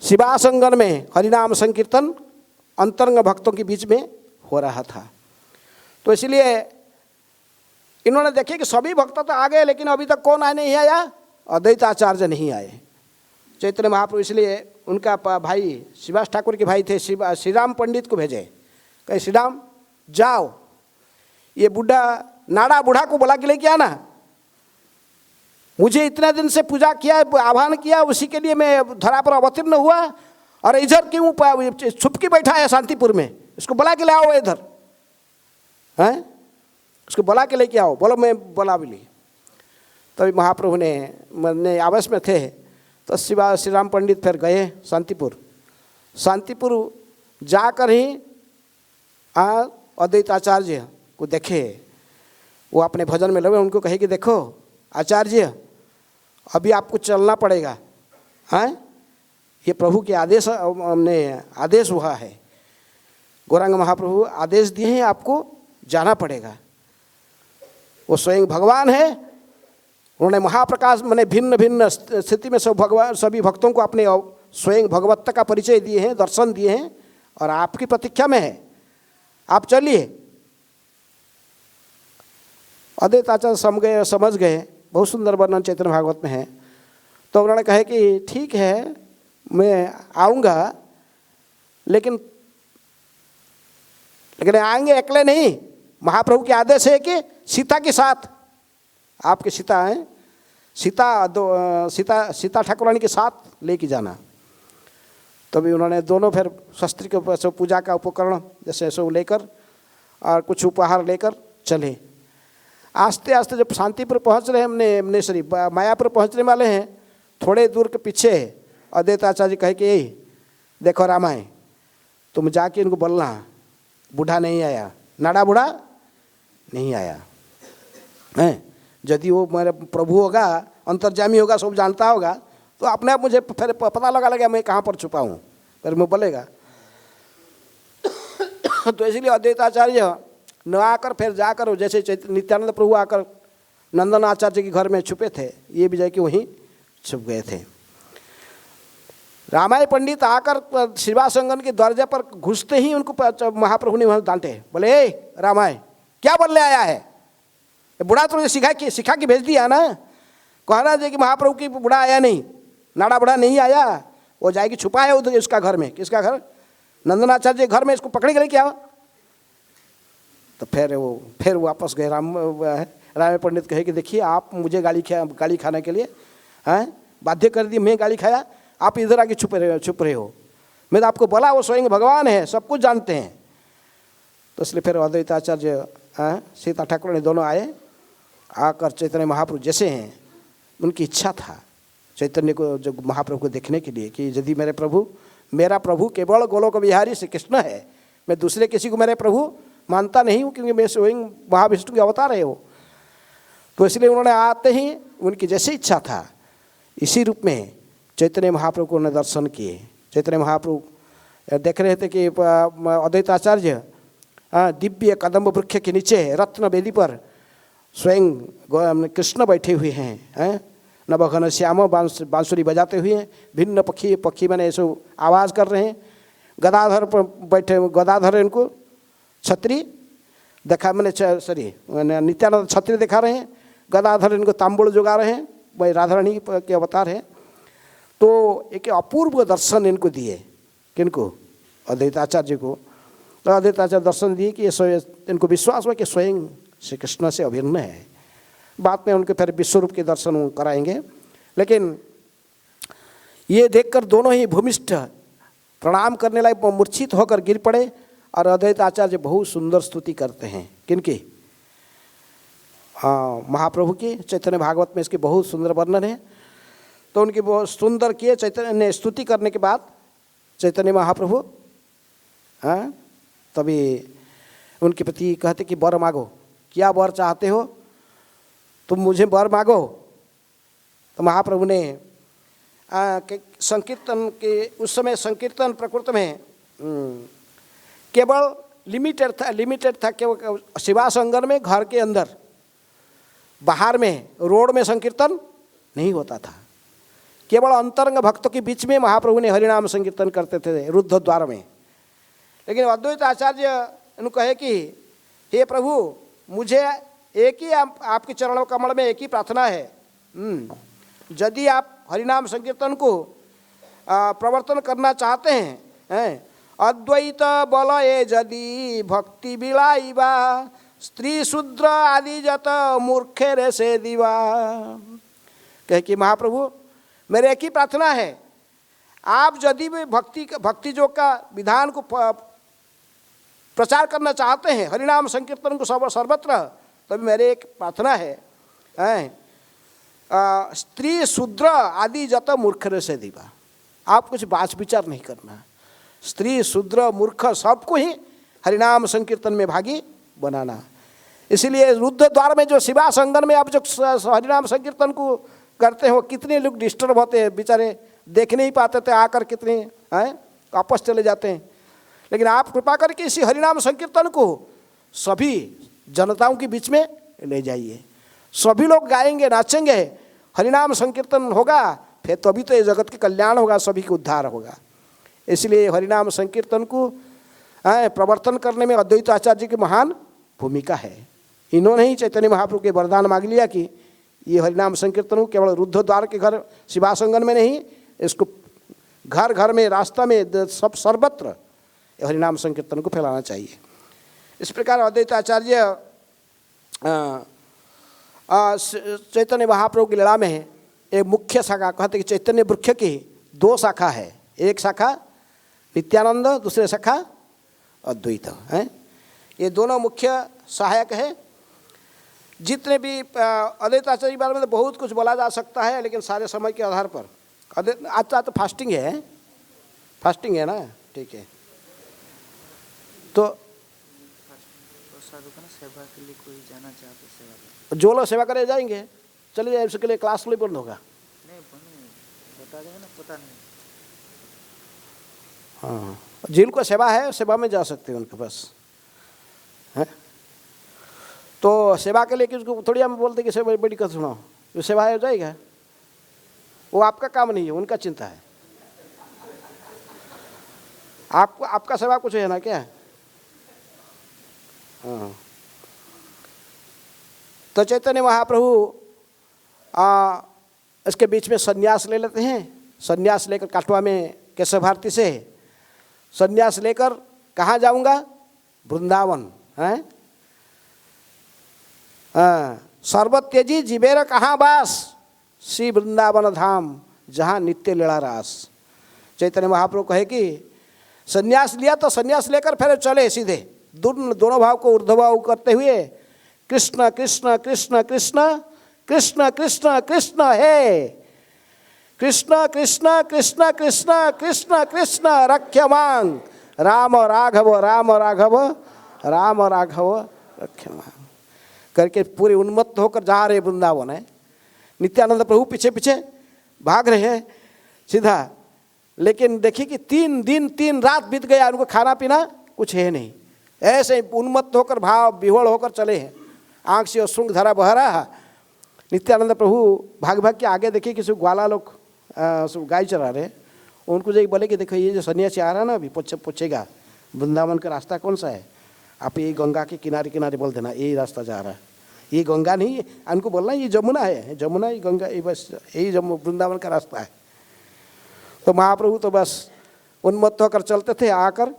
शिवा संगन में हरिनाम संकीर्तन अंतरंग भक्तों के बीच में हो रहा था। तो इसलिए इन्होंने देखे कि सभी भक्त तो आ गए, लेकिन अभी तक कौन नहीं आया? अद्वैताचार्य नहीं आए। चैतन्य महाप्रभु इसलिए उनका भाई शिवास ठाकुर के भाई थे श्री राम पंडित को भेजे, कहे श्री राम जाओ, ये बूढ़ा नाड़ा बूढ़ा को बुला के लेके आना, मुझे इतने दिन से पूजा किया, आह्वान किया, उसी के लिए मैं धरा पर अवतीर्ण हुआ, और इधर क्यों छुप के बैठा है शांतिपुर में? इसको बुला के ले आओ इधर, हैं? उसको बुला के लेके आओ। बोलो मैं बुला भी ली। तभी महाप्रभु ने आवेश में थे, तो श्री राम पंडित फिर गए शांतिपुर जाकर ही अद्वैताचार्य को देखे। वो अपने भजन में लगे, उनको कहे कि देखो आचार्य, अभी आपको चलना पड़ेगा, हैं? ये प्रभु के आदेश, हमने आदेश हुआ है, गौरांग महाप्रभु आदेश दिए हैं, आपको जाना पड़ेगा। वो स्वयं भगवान है, उन्होंने महाप्रकाश माने भिन्न भिन्न स्थिति में सभी भक्तों को अपने स्वयं भगवत्ता का परिचय दिए हैं, दर्शन दिए हैं, और आपकी प्रतीक्षा में है, आप चलिए। अद्वैताचार्य समझ गए, बहुत सुंदर वर्णन चैतन्य भागवत में है। तो उन्होंने कहा कि ठीक है मैं आऊँगा, लेकिन आएंगे अकेले नहीं, महाप्रभु के आदेश है कि सीता के साथ, आपके सीता हैं, सीता ठाकुरानी के साथ लेके जाना। तभी उन्होंने दोनों फिर शस्त्र के पूजा का उपकरण जैसे सब लेकर और कुछ उपहार लेकर चले। आस्ते आस्ते जब शांतिपुर पहुंच रहे, हमने सॉरी मायापुर पहुंचने वाले हैं, थोड़े दूर के पीछे अद्वैताचार्य कहे कि यही देखो रामायण, तुम जाके इनको बोलना बूढ़ा नहीं आया, नाड़ा बूढ़ा नहीं आया है। यदि वो मेरा प्रभु होगा, अंतर्जामी होगा, सब जानता होगा, तो अपने आप मुझे फिर पता लगा मैं कहाँ पर छुपा हूँ, फिर मैं बोलेगा। तो इसलिए अद्वैताचार्य न आकर फिर जाकर जैसे नित्यानंद प्रभु आकर नंदन आचार्य के घर में छुपे थे, ये भी जाके वहीं छुप गए थे। रामाय पंडित आकर शिवा संगन के दरवाजे पर घुसते ही उनको महाप्रभु ने वहाँ डांटे, बोले ए रामाय क्या बोलने आया है? बूढ़ा तो सिखा के भेज दिया ना, कहना चाहिए कि महाप्रभु की बूढ़ा आया नहीं, नाड़ा बूढ़ा नहीं आया, वो जाएगी छुपा है उधर इसका घर में। किसका घर? नंदनाचार्य घर में, इसको पकड़े के लिए क्या? तो फिर वापस गए। राम पंडित कहे कि देखिए आप मुझे गाली खाने के लिए हैं बाध्य कर दी, मैं गाली खाया, आप इधर आके छुप रहे हो, मैं तो आपको बोला वो स्वयं भगवान है, सब कुछ जानते हैं। तो इसलिए फिर अद्वैताचार्य सीता ठाकुर ने दोनों आए, आकर चैतन्य महाप्रभु जैसे हैं, उनकी इच्छा था चैतन्य को, जो महाप्रभु को देखने के लिए, कि यदि मेरा प्रभु केवल गोलोक बिहारी श्री कृष्ण है, मैं दूसरे किसी को मेरे प्रभु मानता नहीं हूँ, क्योंकि मैं स्वयं महाविष्णु के अवतार है वो। तो इसलिए उन्होंने आते ही उनकी जैसी इच्छा था, इसी रूप में चैतन्य महाप्रभु को उन्होंने दर्शन किए। चैतन्य महाप्रभु देख रहे थे कि अद्वैताचार्य दिव्य कदम्ब वृक्ष के नीचे रत्न वेदी पर स्वयं कृष्ण बैठे हुए हैं, नवघन श्याम बांसुरी बजाते हुए, भिन्न पक्षी मैंने ऐसे आवाज़ कर रहे हैं। गदाधर पर बैठे, गदाधर इनको छत्री देखा, मैंने नित्यानंद छत्री दिखा रहे हैं, गदाधर इनको तांबुल जुगा रहे हैं, वही राधा रानी के अवतार है। तो एक अपूर्व दर्शन इनको दिए, किनको? अद्वैताचार्य को। तो अद्वैताचार्य दर्शन दिए कि ये इनको विश्वास हुआ कि स्वयं श्री कृष्ण से अभिन्न है। बाद में उनके फिर विश्वरूप के दर्शन कराएंगे, लेकिन ये देखकर दोनों ही भूमिष्ठ प्रणाम करने लायक मूर्छित होकर गिर पड़े। और अद्वैताचार्य बहुत सुंदर स्तुति करते हैं, किनकी? महाप्रभु की चैतन्य भागवत में इसकी बहुत सुंदर वर्णन है। तो उनकी बहुत सुंदर किए चैतन्य ने स्तुति करने के बाद चैतन्य महाप्रभु तभी उनके प्रति कहते कि वर मांगो, क्या वर चाहते हो, तुम मुझे वर मांगो। तो महाप्रभु ने संकीर्तन के उस समय संकीर्तन प्रकृति में केवल लिमिटेड था केवल शिवा संगम में, घर के अंदर, बाहर में रोड में संकीर्तन नहीं होता था। केवल अंतरंग भक्तों के बीच में महाप्रभु ने हरिनाम संकीर्तन करते थे रुद्ध द्वार में। लेकिन अद्वैत आचार्य ने कहे कि हे प्रभु, मुझे एक ही आपके चरणों कमल में एक ही प्रार्थना है, यदि आप हरिनाम संकीर्तन को प्रवर्तन करना चाहते हैं, अद्वैत बल ये यदि भक्ति बिलाइबा, स्त्री शूद्र आदि जत मूर्खे रे से दीवा। कहे कि महाप्रभु, मेरे एक ही प्रार्थना है, आप यदि भी भक्ति योग का विधान को प्रचार करना चाहते हैं, हरिनाम संकीर्तन को सर्वत्र, तभी मेरे एक प्रार्थना है, स्त्री शूद्र आदि जत मूर्ख रे से दीवा। आप कुछ बात विचार नहीं करना, स्त्री शूद्र मूर्ख सबको ही हरिनाम संकीर्तन में भागी बनाना। इसीलिए रुद्ध द्वार में जो शिवा संगम में आप जो हरिनाम संकीर्तन को करते हो, कितने लोग डिस्टर्ब होते हैं, बेचारे देख नहीं पाते थे, आकर कितने वापस चले जाते हैं। लेकिन आप कृपा करके इसी हरिनाम संकीर्तन को सभी जनताओं के बीच में ले जाइए, सभी लोग गाएंगे, नाचेंगे, हरिनाम संकीर्तन होगा, फिर तभी तो ये जगत के कल्याण होगा, सभी को उद्धार होगा। इसलिए हरिनाम संकीर्तन को प्रवर्तन करने में अद्वैत आचार्य जी की महान भूमिका है। इन्होंने ही चैतन्य महाप्रभु के वरदान मांग लिया कि ये हरिनाम संकीर्तन केवल रुद्ध द्वार के घर शिवासंगन में नहीं, इसको घर घर में, रास्ता में, सब सर्वत्र हरिनाम संकीर्तन को फैलाना चाहिए। इस प्रकार अद्वैत आचार्य चैतन्य महाप्रभु की लीला में एक मुख्य शाखा, कहते कि चैतन्य वृक्ष की दो शाखा है, एक शाखा नित्यानंद, दूसरे शाखा अद्वैत है। ये दोनों मुख्य सहायक है। जितने भी अद्वैत आचार्य के बारे में तो बहुत कुछ बोला जा सकता है, लेकिन सारे समय के आधार पर आज तो फास्टिंग है ना, ठीक है। तो सेवा के लिए कोई जाना चाहते सेवा जो लोग सेवा करे जाएंगे, चलिए जाए, उसके लिए क्लास नहीं बंद होगा, नहीं बता देंगे ना, पता नहीं। हाँ, जिनको सेवा है सेवा में जा सकते हैं उनके पास है। तो सेवा के लिए किसको थोड़ी हम बोलते कि सेवा बड़ी कथ सुनाओ, जो सेवा हो जाएगा, वो आपका काम नहीं है, उनका चिंता है। आपका सेवा कुछ है ना क्या? हाँ। तो चैतन्य महाप्रभु इसके बीच में संन्यास ले लेते हैं। संन्यास लेकर काटवा में केशव भारती से संन्यास लेकर कहाँ जाऊंगा? वृंदावन है। सर्वत्यजी जीवेर कहाँ बास, श्री वृंदावन धाम जहाँ नित्य लीला रास। चैतन्य महाप्रभु कहे कि संन्यास लिया तो संन्यास लेकर फिर चले सीधे दोनों भाव को ऊर्ध्वभाव करते हुए कृष्ण कृष्ण कृष्ण कृष्ण कृष्ण कृष्ण कृष्ण हे कृष्ण कृष्ण कृष्ण कृष्ण कृष्ण कृष्ण रक्षमांग राम राघव राम राघव राम राघव रक्षमांग करके पूरे उन्मत्त होकर जा रहे वृंदावन है। नित्यानंद प्रभु पीछे पीछे भाग रहे हैं सीधा। लेकिन देखिए कि 3 दिन 3 रात बीत गया, उनको खाना पीना कुछ है नहीं, ऐसे उन्मत्त होकर भाव विह्वल होकर चले हैं। आँख से अश्रुंग धारा बह रहा। नित्यानंद प्रभु भाग भाग के आगे देखिए किसी ग्वाला लोग गाय चरा रहे, उनको जो बोले कि देखो ये जो सन्यासी आ रहा है ना, अभी पूछेगा वृंदावन का रास्ता कौन सा है, आप ये गंगा के किनारे किनारे बोल देना यही रास्ता जा रहा है। ये गंगा नहीं, उनको बोलना ये जमुना है, जमुना ये गंगा, ये बस यही वृंदावन का रास्ता है। तो महाप्रभु तो बस उन्मत्त होकर चलते थे, आकर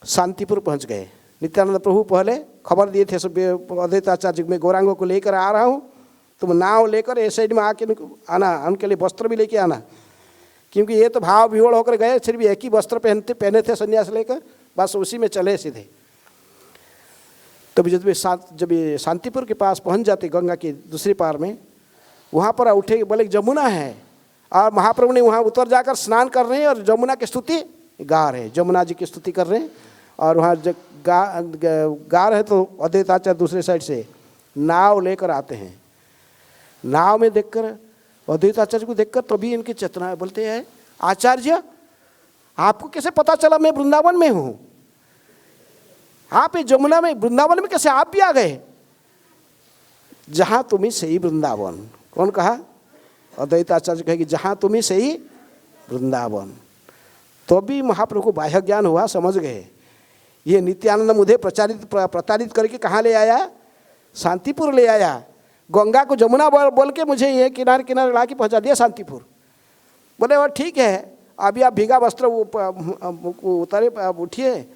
शांतिपुर पहुंच गए। नित्यानंद प्रभु पहले खबर दिए थे अद्वैत आचार्य में, गौरांगों को लेकर आ रहा हूँ, तुम नाव लेकर इस साइड में आके आना, उनके लिए वस्त्र भी लेके आना, क्योंकि ये तो भाव विहोड़ होकर गए, फिर भी एक ही वस्त्र पहने थे संन्यास लेकर, बस उसी में चले सीधे। तो जब ये शांतिपुर के पास पहुंच जाते गंगा के दूसरे पार में, वहाँ पर उठे बोले जमुना है, और महाप्रभु ने वहाँ उतर जाकर स्नान कर रहे हैं और जमुना की स्तुति गा रहे हैं, जमुना जी की स्तुति कर रहे हैं। और वहाँ जब गा रहे तो अद्वैताचार्य दूसरे साइड से नाव लेकर आते हैं। नाव में देखकर अद्वैताचार्य को देखकर तभी इनकी चेतना बोलते हैं, आचार्य आपको कैसे पता चला मैं वृंदावन में हूँ? आप ये जमुना में वृंदावन में कैसे आप भी आ गए? जहाँ तुम्हें सही वृंदावन। कौन कहा? अद्वैताचार्य कहे कि जहाँ तुम्हें सही वृंदावन। तो भी महाप्रभु को बाह्य ज्ञान हुआ, समझ गए ये नित्यानंद मुझे प्रताड़ित करके कहाँ ले आया? शांतिपुर ले आया। गंगा को जमुना बोल के मुझे ये किनारे किनारे ला के पहुँचा दिया शांतिपुर। बोले वो ठीक है, अभी आप भीगा वस्त्र उतारे, उठिए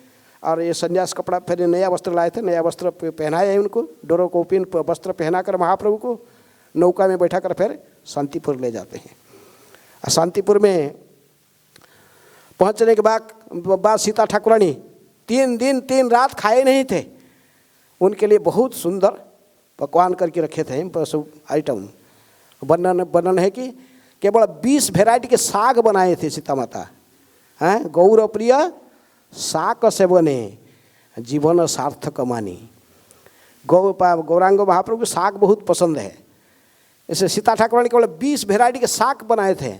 और ये संन्यास कपड़ा, फिर नया वस्त्र लाए थे, नया वस्त्र पहनाए उनको, डोरो कोपिन वस्त्र पहनाकर महाप्रभु को नौका में बैठा कर फिर शांतिपुर ले जाते हैं। शांतिपुर में पहुंचने के बाद सीता ठाकुरानी 3 दिन 3 रात खाए नहीं थे। उनके लिए बहुत सुंदर पकवान करके रखे थे, सब आइटम। वर्णन है कि केवल 20 वेराइटी के साग बनाए थे सीता माता। हैं, गौर प्रिय साक सेवने जीवन सार्थक मानी। गौरांग महाप्रभु को साग बहुत पसंद है, इसे सीता ठाकुरानी केवल 20 वेराइटी के साग बनाए थे।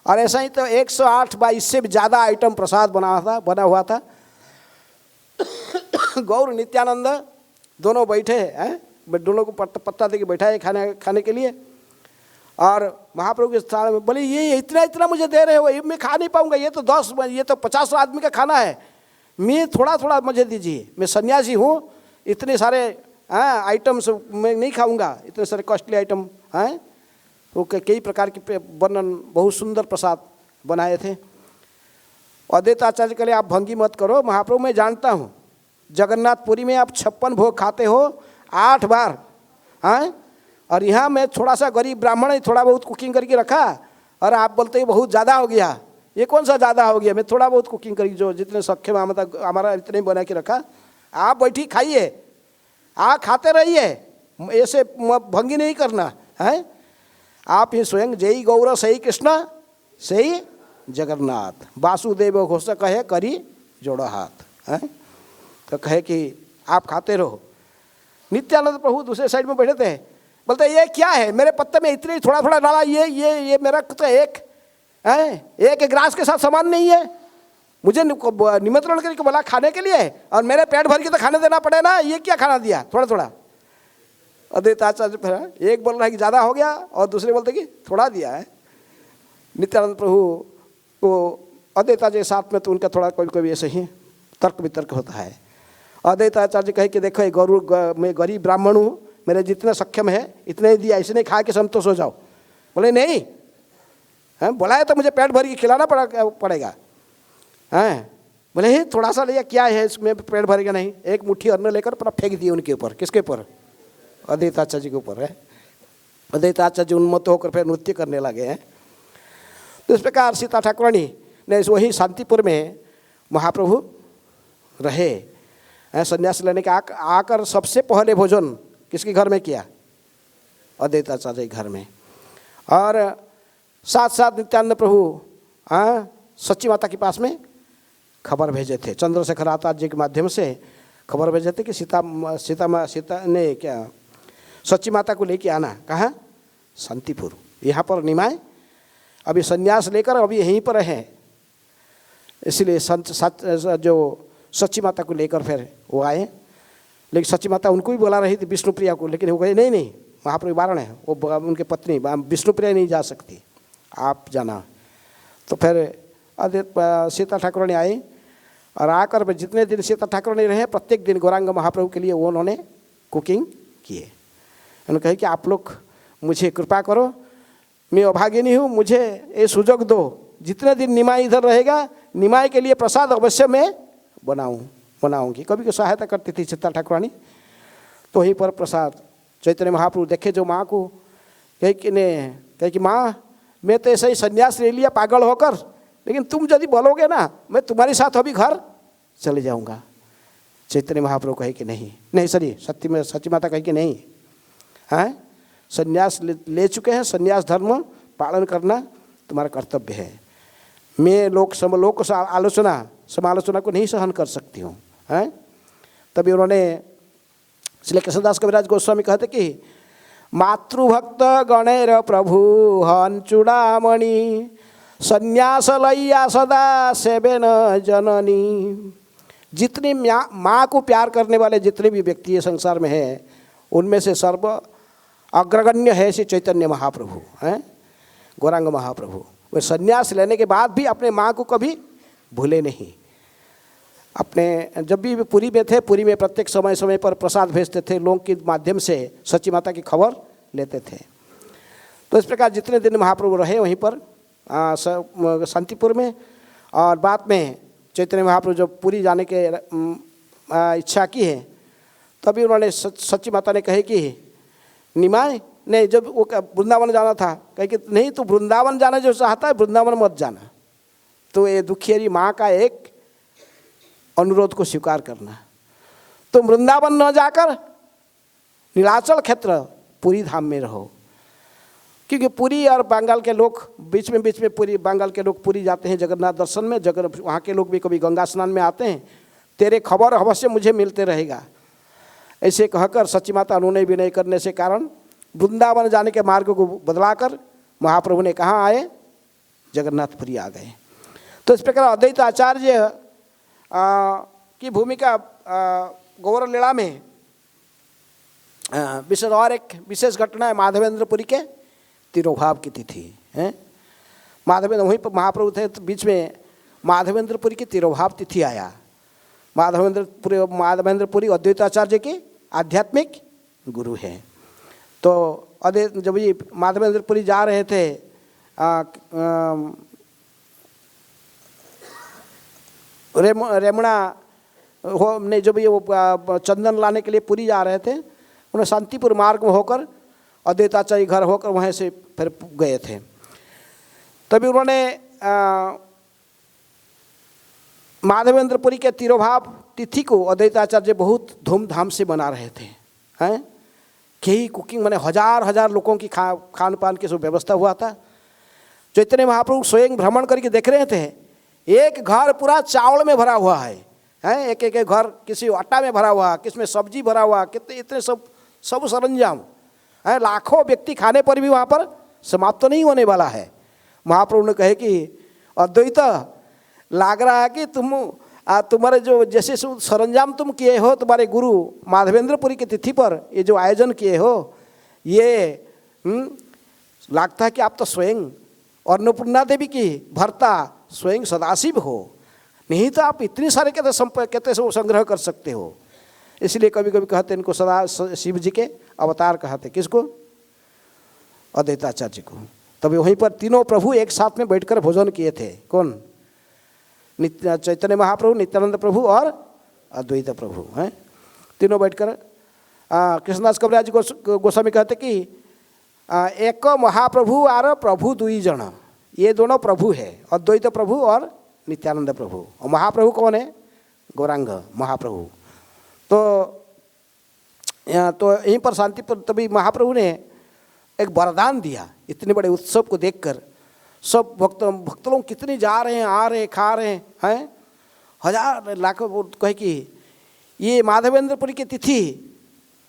और ऐसा ही तो 108 बाई इससे भी ज़्यादा आइटम प्रसाद बना हुआ था। गौर नित्यानंद दोनों बैठे हैं, दोनों को पत्ता दे के बैठाए खाने के लिए। और महाप्रभु के स्थान में बोले ये इतना मुझे दे रहे हो, ये मैं खा नहीं पाऊंगा, ये तो 50 आदमी का खाना है, मैं थोड़ा मुझे दीजिए, मैं सन्यासी हूँ, इतने सारे आइटम्स मैं नहीं खाऊंगा, इतने सारे कॉस्टली आइटम हैं। वो कई प्रकार के वर्णन, बहुत सुंदर प्रसाद बनाए थे। अद्वैताचार्य के लिए आप भंगी मत करो, महाप्रभु मैं जानता हूँ जगन्नाथपुरी में आप 56 भोग खाते हो 8 बार, हैं, और यहाँ मैं थोड़ा सा गरीब ब्राह्मण है, थोड़ा बहुत कुकिंग करके रखा, और आप बोलते हैं बहुत ज़्यादा हो गया। ये कौन सा ज़्यादा हो गया? मैं थोड़ा बहुत कुकिंग करी, जो जितने सक्षम हमारा इतने बना के रखा, आप बैठी खाइए, आप खाते रहिए, ऐसे भंगी नहीं करना है। आप ही स्वयं जय गौर सही कृष्ण सही जगन्नाथ, वासुदेव घोष कहे करी जोड़ो हाथ, है। तो कहे कि आप खाते रहो। नित्यानंद प्रभु दूसरे साइड में बैठे थे, बोलते ये क्या है मेरे पत्ते में इतने थोड़ा डाला, ये मेरा तो एक ग्रास के साथ समान नहीं है, मुझे निमंत्रण करके बोला खाने के लिए और मेरे पेट भर के तो खाने देना पड़े ना, ये क्या खाना दिया थोड़ा। अद्वैताचार्य एक बोल रहा है कि ज़्यादा हो गया और दूसरे बोलते कि थोड़ा दिया है। नित्यानंद प्रभु को अद्वैताचार्य के साथ में तो उनका थोड़ा कोई ऐसे ही तर्क वितर्क होता है। अद्वैताचार्य कहे कि देखो मैं गरीब ब्राह्मण हूँ, मेरे जितने सक्षम है इतने ही दिया, इसने खा के संतोष हो जाओ। बोले नहीं, हैं, बोला है तो मुझे पेट भर के खिलाना पड़ेगा। हैं, बोले ही थोड़ा सा लिया, क्या है इसमें पेट भरेगा नहीं। एक मुट्ठी अन्न लेकर पूरा फेंक दिए उनके ऊपर। किसके ऊपर? अद्वैताचार्य जी के ऊपर है। अद्वैताचार्य जी उन्मत्त होकर फिर नृत्य करने लगे हैं। तो इस प्रकार सीता ठाकुरानी ने वही शांतिपुर में महाप्रभु रहे। संन्यास लेने के आकर सबसे पहले भोजन किसके घर में किया? अद्वैताचार्य के घर में। और साथ साथ नित्यानंद प्रभु सच्ची माता के पास में खबर भेजे थे, चंद्रशेखर आचार्य जी के माध्यम से खबर भेजे थे कि सीता ने क्या सच्ची माता को लेके आना। कहाँ? शांतिपुर। यहाँ पर निमाए अभी संन्यास लेकर अभी यहीं पर है, इसलिए जो सच्ची माता को लेकर फिर वो आए। लेकिन सच्ची माता उनको भी बुला रही थी, विष्णुप्रिया को, लेकिन वो कहे नहीं महाप्रभु वारण है, वो उनके पत्नी विष्णुप्रिया नहीं जा सकती, आप जाना। तो फिर सीता ठाकुरानी आई और आकर जितने दिन सीता ठाकुरानी रहे प्रत्येक दिन गौरांग महाप्रभु के लिए वो उन्होंने कुकिंग किए। उन्होंने कहा कि आप लोग मुझे कृपा करो, मैं अभागिनी हूँ, मुझे ये सुजोग दो, जितने दिन निमाई इधर रहेगा निमाई के लिए प्रसाद अवश्य मैं बनाऊंगी। कभी को सहायता करती थी सीता ठाकुरानी। तो वहीं पर प्रसाद चैतन्य महाप्रभु देखे जो माँ को, कहे कि माँ मैं तो ऐसे ही संन्यास ले लिया पागल होकर, लेकिन तुम यदि बोलोगे ना मैं तुम्हारे साथ अभी घर चले जाऊंगा। चैतन्य महाप्रभु कहे कि नहीं, नहीं सॉरी सती माता कहे कि नहीं, हैं संन्यास ले चुके हैं, संन्यास धर्म पालन करना तुम्हारा कर्तव्य है। मैं लोक समालोचना को नहीं सहन कर सकती हूँ, हैं। तभी उन्होंने, इसलिए कृष्णदास कविराज गोस्वामी कहते कि मातृभक्त गणैर प्रभु हन चूड़ामणि संन्यास लैया सदा सेवेन जननी। जितनी माँ को प्यार करने वाले जितने भी व्यक्ति संसार में हैं, उनमें से सर्व अग्रगण्य है श्री चैतन्य महाप्रभु, हैं गौरांग महाप्रभु। वे संन्यास लेने के बाद भी अपने माँ को कभी भूले नहीं। अपने जब भी पुरी में थे, पुरी में प्रत्येक समय समय पर प्रसाद भेजते थे, लोगों के माध्यम से सच्ची माता की खबर लेते थे। तो इस प्रकार जितने दिन महाप्रभु रहे वहीं पर शांतिपुर में, और बाद में चैतन्य महाप्रभु जब पुरी जाने के इच्छा की है, तभी उन्होंने सच्ची माता ने कहे कि निमाय नहीं, जब वो वृंदावन जाना था, कहे कि नहीं तू वृंदावन जाना जो चाहता है वृंदावन मत जाना, तो ये दुखियारी माँ का एक अनुरोध को स्वीकार करना। तो वृंदावन न जाकर नीलाचल क्षेत्र पुरी धाम में रहो, क्योंकि पुरी और बंगाल के लोग बीच में पुरी बंगाल के लोग पुरी जाते हैं जगन्नाथ दर्शन में, वहाँ के लोग भी कभी गंगा स्नान में आते हैं, तेरे खबर अवश्य मुझे मिलते रहेगा। ऐसे कहकर सच्ची माता अनुनय विनय करने से कारण वृंदावन जाने के मार्ग को बदलाकर महाप्रभु ने कहाँ आए, जगन्नाथपुरी आ गए। तो इस प्रकार अद्वैत आचार्य की भूमिका गौर लीला में विशेष और एक विशेष घटना है माधवेंद्रपुरी के तिरोभाव की तिथि है। माधवेंद्र वहीं पर महाप्रभु थे, तो बीच में माधवेंद्रपुरी की तिरोभाव तिथि आया। माधवेंद्रपुरी अद्वैताचार्य के आध्यात्मिक गुरु हैं। तो जब ये माधवेंद्रपुरी जा रहे थे रेमणा ने जब ये वो चंदन लाने के लिए पुरी जा रहे थे, उन्हें शांतिपुर मार्ग में होकर अद्वैताचार्य घर होकर वहाँ से फिर गए थे। तभी उन्होंने माधवेंद्रपुरी के तिरोभाव तिथि को अद्वैताचार्य बहुत धूमधाम से मना रहे थे, हैं कई कुकिंग मैंने हजार लोगों की खान पान की सब व्यवस्था हुआ था। चैतन्य महाप्रभु स्वयं भ्रमण करके देख रहे थे, एक घर पूरा चावल में भरा हुआ है, हैं एक एक घर किसी आटा में भरा हुआ, किसमें सब्जी भरा हुआ, कितने इतने सब सरंजाम है, लाखों व्यक्ति खाने पर भी वहाँ पर समाप्त तो नहीं होने वाला है। महाप्रभु ने कहे कि अद्वैत लग रहा है कि तुम्हारे जो जैसे सरंजाम तुम किए हो तुम्हारे गुरु माधवेंद्रपुरी की तिथि पर ये जो आयोजन किए हो, ये लगता है कि आप तो स्वयं अन्नपूर्णा देवी की भर्ता स्वयं सदाशिव हो, नहीं तो आप इतनी सारे कैसे संग्रह कर सकते हो। इसलिए कभी कभी कहते इनको सदा शिव जी के अवतार कहते, किसको, अद्वैताचार्य को। तभी वहीं पर तीनों प्रभु एक साथ में बैठकर भोजन किए थे। कौन, चैतन्य महाप्रभु, नित्यानंद प्रभु और अद्वैत प्रभु हैं, तीनों बैठकर। कृष्णदास कविराज गोस्वामी कहते कि एक महाप्रभु और प्रभु दुई जन, ये दोनों प्रभु है, अद्वैत प्रभु और नित्यानंद प्रभु। और महाप्रभु कौन है, गौरांग महाप्रभु। तो यहीं पर शांति पर तभी महाप्रभु ने एक वरदान दिया। इतने बड़े उत्सव को देखकर सब भक्त लोग कितने जा रहे हैं, आ रहे हैं, खा रहे हैं, हजार लाखों। कहे कि ये माधवेंद्रपुरी की तिथि,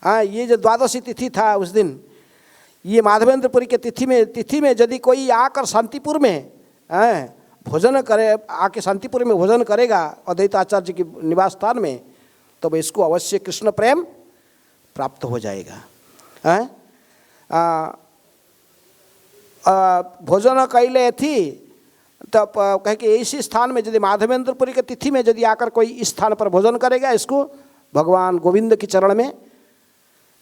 ये जो द्वादशी तिथि था उस दिन, ये माधवेंद्रपुरी के तिथि में यदि कोई आकर शांतिपुर में भोजन करे, आके शांतिपुर में भोजन करेगा अद्वैताचार्य के निवास स्थान में, तो इसको अवश्य कृष्ण प्रेम प्राप्त हो जाएगा। भोजन कैले थी तब कहे कि इसी स्थान में यदि माधवेंद्रपुरी के तिथि में यदि आकर कोई इस स्थान पर भोजन करेगा, इसको भगवान गोविंद के चरण में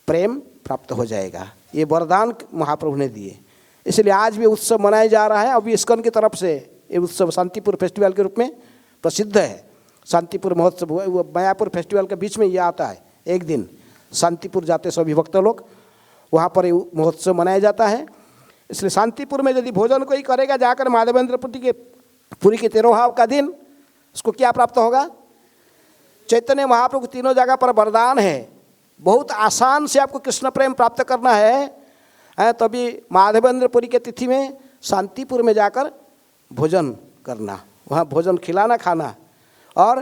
प्रेम प्राप्त हो जाएगा। ये वरदान महाप्रभु ने दिए। इसलिए आज भी उत्सव मनाया जा रहा है। अभी इस्कॉन की तरफ से ये उत्सव शांतिपुर फेस्टिवल के रूप में प्रसिद्ध है। शांतिपुर महोत्सव मायापुर फेस्टिवल के बीच में ये आता है। एक दिन शांतिपुर जाते सभी भक्त लोग, वहाँ पर महोत्सव मनाया जाता है। इसलिए शांतिपुर में यदि भोजन कोई करेगा जाकर माधवेंद्रपुरी के तिरोभाव का दिन, उसको क्या प्राप्त होगा, चैतन्य महाप्रभु तीनों जगह पर वरदान है, बहुत आसान से आपको कृष्ण प्रेम प्राप्त करना है तभी माधवेंद्रपुरी के तिथि में शांतिपुर में जाकर भोजन करना, वहाँ भोजन खिलाना खाना। और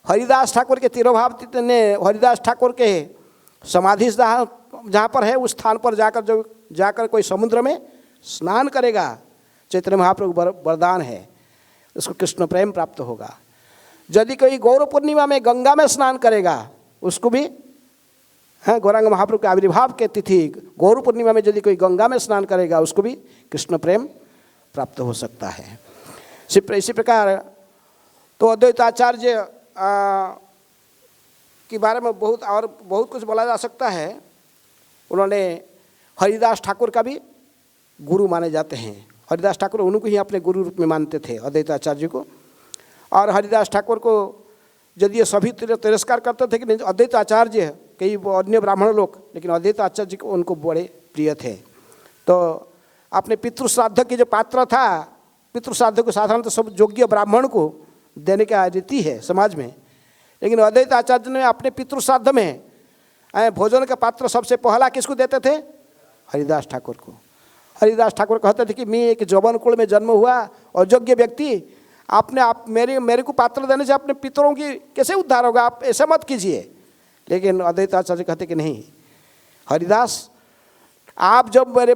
हरिदास ठाकुर के तिरोभाव ने हरिदास ठाकुर के समाधि जहाँ पर है उस स्थान पर जाकर कोई समुद्र में स्नान करेगा, चैतन्य महाप्रभु वरदान है, उसको कृष्ण प्रेम प्राप्त होगा। यदि कोई गौर पूर्णिमा में गंगा में स्नान करेगा उसको भी गौरांग महाप्रभु के आविर्भाव के तिथि गौर पूर्णिमा में यदि कोई गंगा में स्नान करेगा उसको भी कृष्ण प्रेम प्राप्त हो सकता है। इसी प्रकार तो अद्वैताचार्य के बारे में बहुत कुछ बोला जा सकता है। उन्होंने हरिदास ठाकुर का भी गुरु माने जाते हैं। हरिदास ठाकुर उनको ही अपने गुरु रूप में मानते थे, अद्वैताचार्य को। और हरिदास ठाकुर को यदि सभी तिरस्कार करते थे कि अद्वैताचार्य कई अन्य ब्राह्मण लोग, लेकिन अद्वैताचार्य को उनको बड़े प्रिय थे। तो अपने पितृश्राद्ध की जो पात्र था, पितृश्राद्ध को साधारणतः तो सब योग्य ब्राह्मण को देने का रीति है समाज में, लेकिन अद्वैताचार्य ने अपने पितृश्राद्ध में भोजन का पात्र सबसे पहला किसको देते थे? हरिदास ठाकुर को। हरिदास ठाकुर कहते थे कि मैं एक जौवन कुल में जन्म हुआ अयोग्य व्यक्ति, आप मेरे को पात्र देने से अपने पितरों की कैसे उद्धार होगा, आप ऐसा मत कीजिए। लेकिन अद्वैताचार्य कहते कि नहीं हरिदास, आप जब मेरे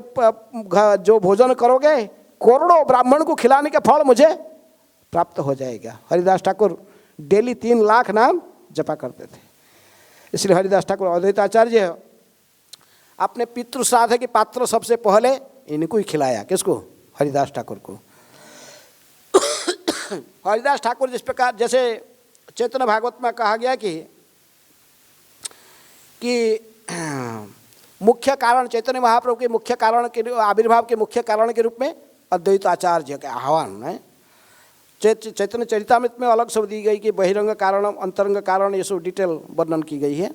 जो भोजन करोगे करोड़ों ब्राह्मण को खिलाने का फल मुझे प्राप्त हो जाएगा। हरिदास ठाकुर डेली 3 लाख नाम जपा करते थे। इसलिए हरिदास ठाकुर अद्वैताचार्य अपने पितृश्राद्ध के पात्र सबसे पहले इनको ही खिलाया। किसको? हरिदास ठाकुर को। हरिदास ठाकुर जिस प्रकार जैसे चैतन्य भागवत में कहा गया कि मुख्य कारण चैतन्य महाप्रभु के मुख्य कारण के आविर्भाव के मुख्य कारण के रूप में अद्वैताचार्य का आह्वान है। चैतन्य चरितामृत में अलग सब दी गई कि बहिरंग कारण अंतरंग कारण, ये सब डिटेल वर्णन की गई है।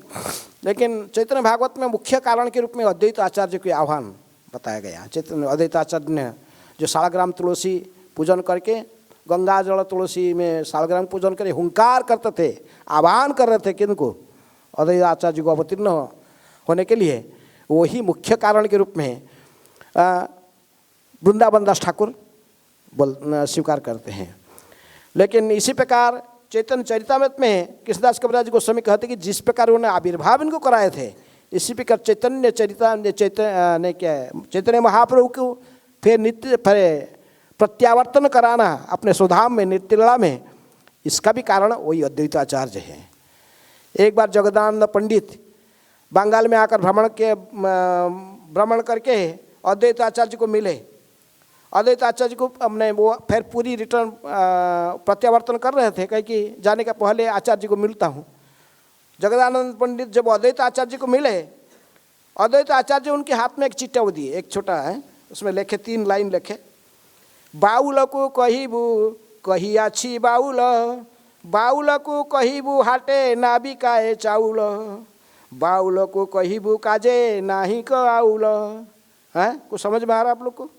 लेकिन चैतन्य भागवत में मुख्य कारण के रूप में अद्वैताचार्य के आह्वान बताया गया। चैतन्य अद्वैताचार्य ने जो शालग्राम तुलसी पूजन करके, गंगा जल तुलसी में शालग्राम पूजन करके हुंकार करते थे, आह्वान कर रहे थे किनको? अद्वैताचार्य को अवतीर्ण होने के लिए। वही मुख्य कारण के रूप में वृंदावन दास ठाकुर स्वीकार करते हैं। लेकिन इसी प्रकार चैतन्य चरितामृत में कृष्णदास कविराज गोस्वामी कहते कि जिस प्रकार उन्होंने आविर्भाव इनको कराए थे, इसी प्रकार चैतन्य महाप्रभु को फिर नित्य प्रत्यावर्तन कराना अपने स्वधाम में नित्यलीला में, इसका भी कारण वही अद्वैताचार्य है। एक बार जगदानंद पंडित बंगाल में आकर भ्रमण करके अद्वैताचार्य को मिले। अद्वैताचार्य को हमने वो फिर पूरी रिटर्न प्रत्यावर्तन कर रहे थे, कहीं कि जाने का पहले आचार्य को मिलता हूँ। जगदानंद पंडित जब अद्वैताचार्य को मिले, अद्वैताचार्य उनके हाथ में एक चिट्ठा दिए, एक छोटा है, उसमें लिखे 3 लाइन लिखे, बाउल को कहिबू कहियाछि बाउल, बाउल को कहिबू हाटे नाबिकाए चाउल, बाउल को कहिबू काजे नाही क आउल। हैं, कुछ समझ में आ रहा आप लोग को?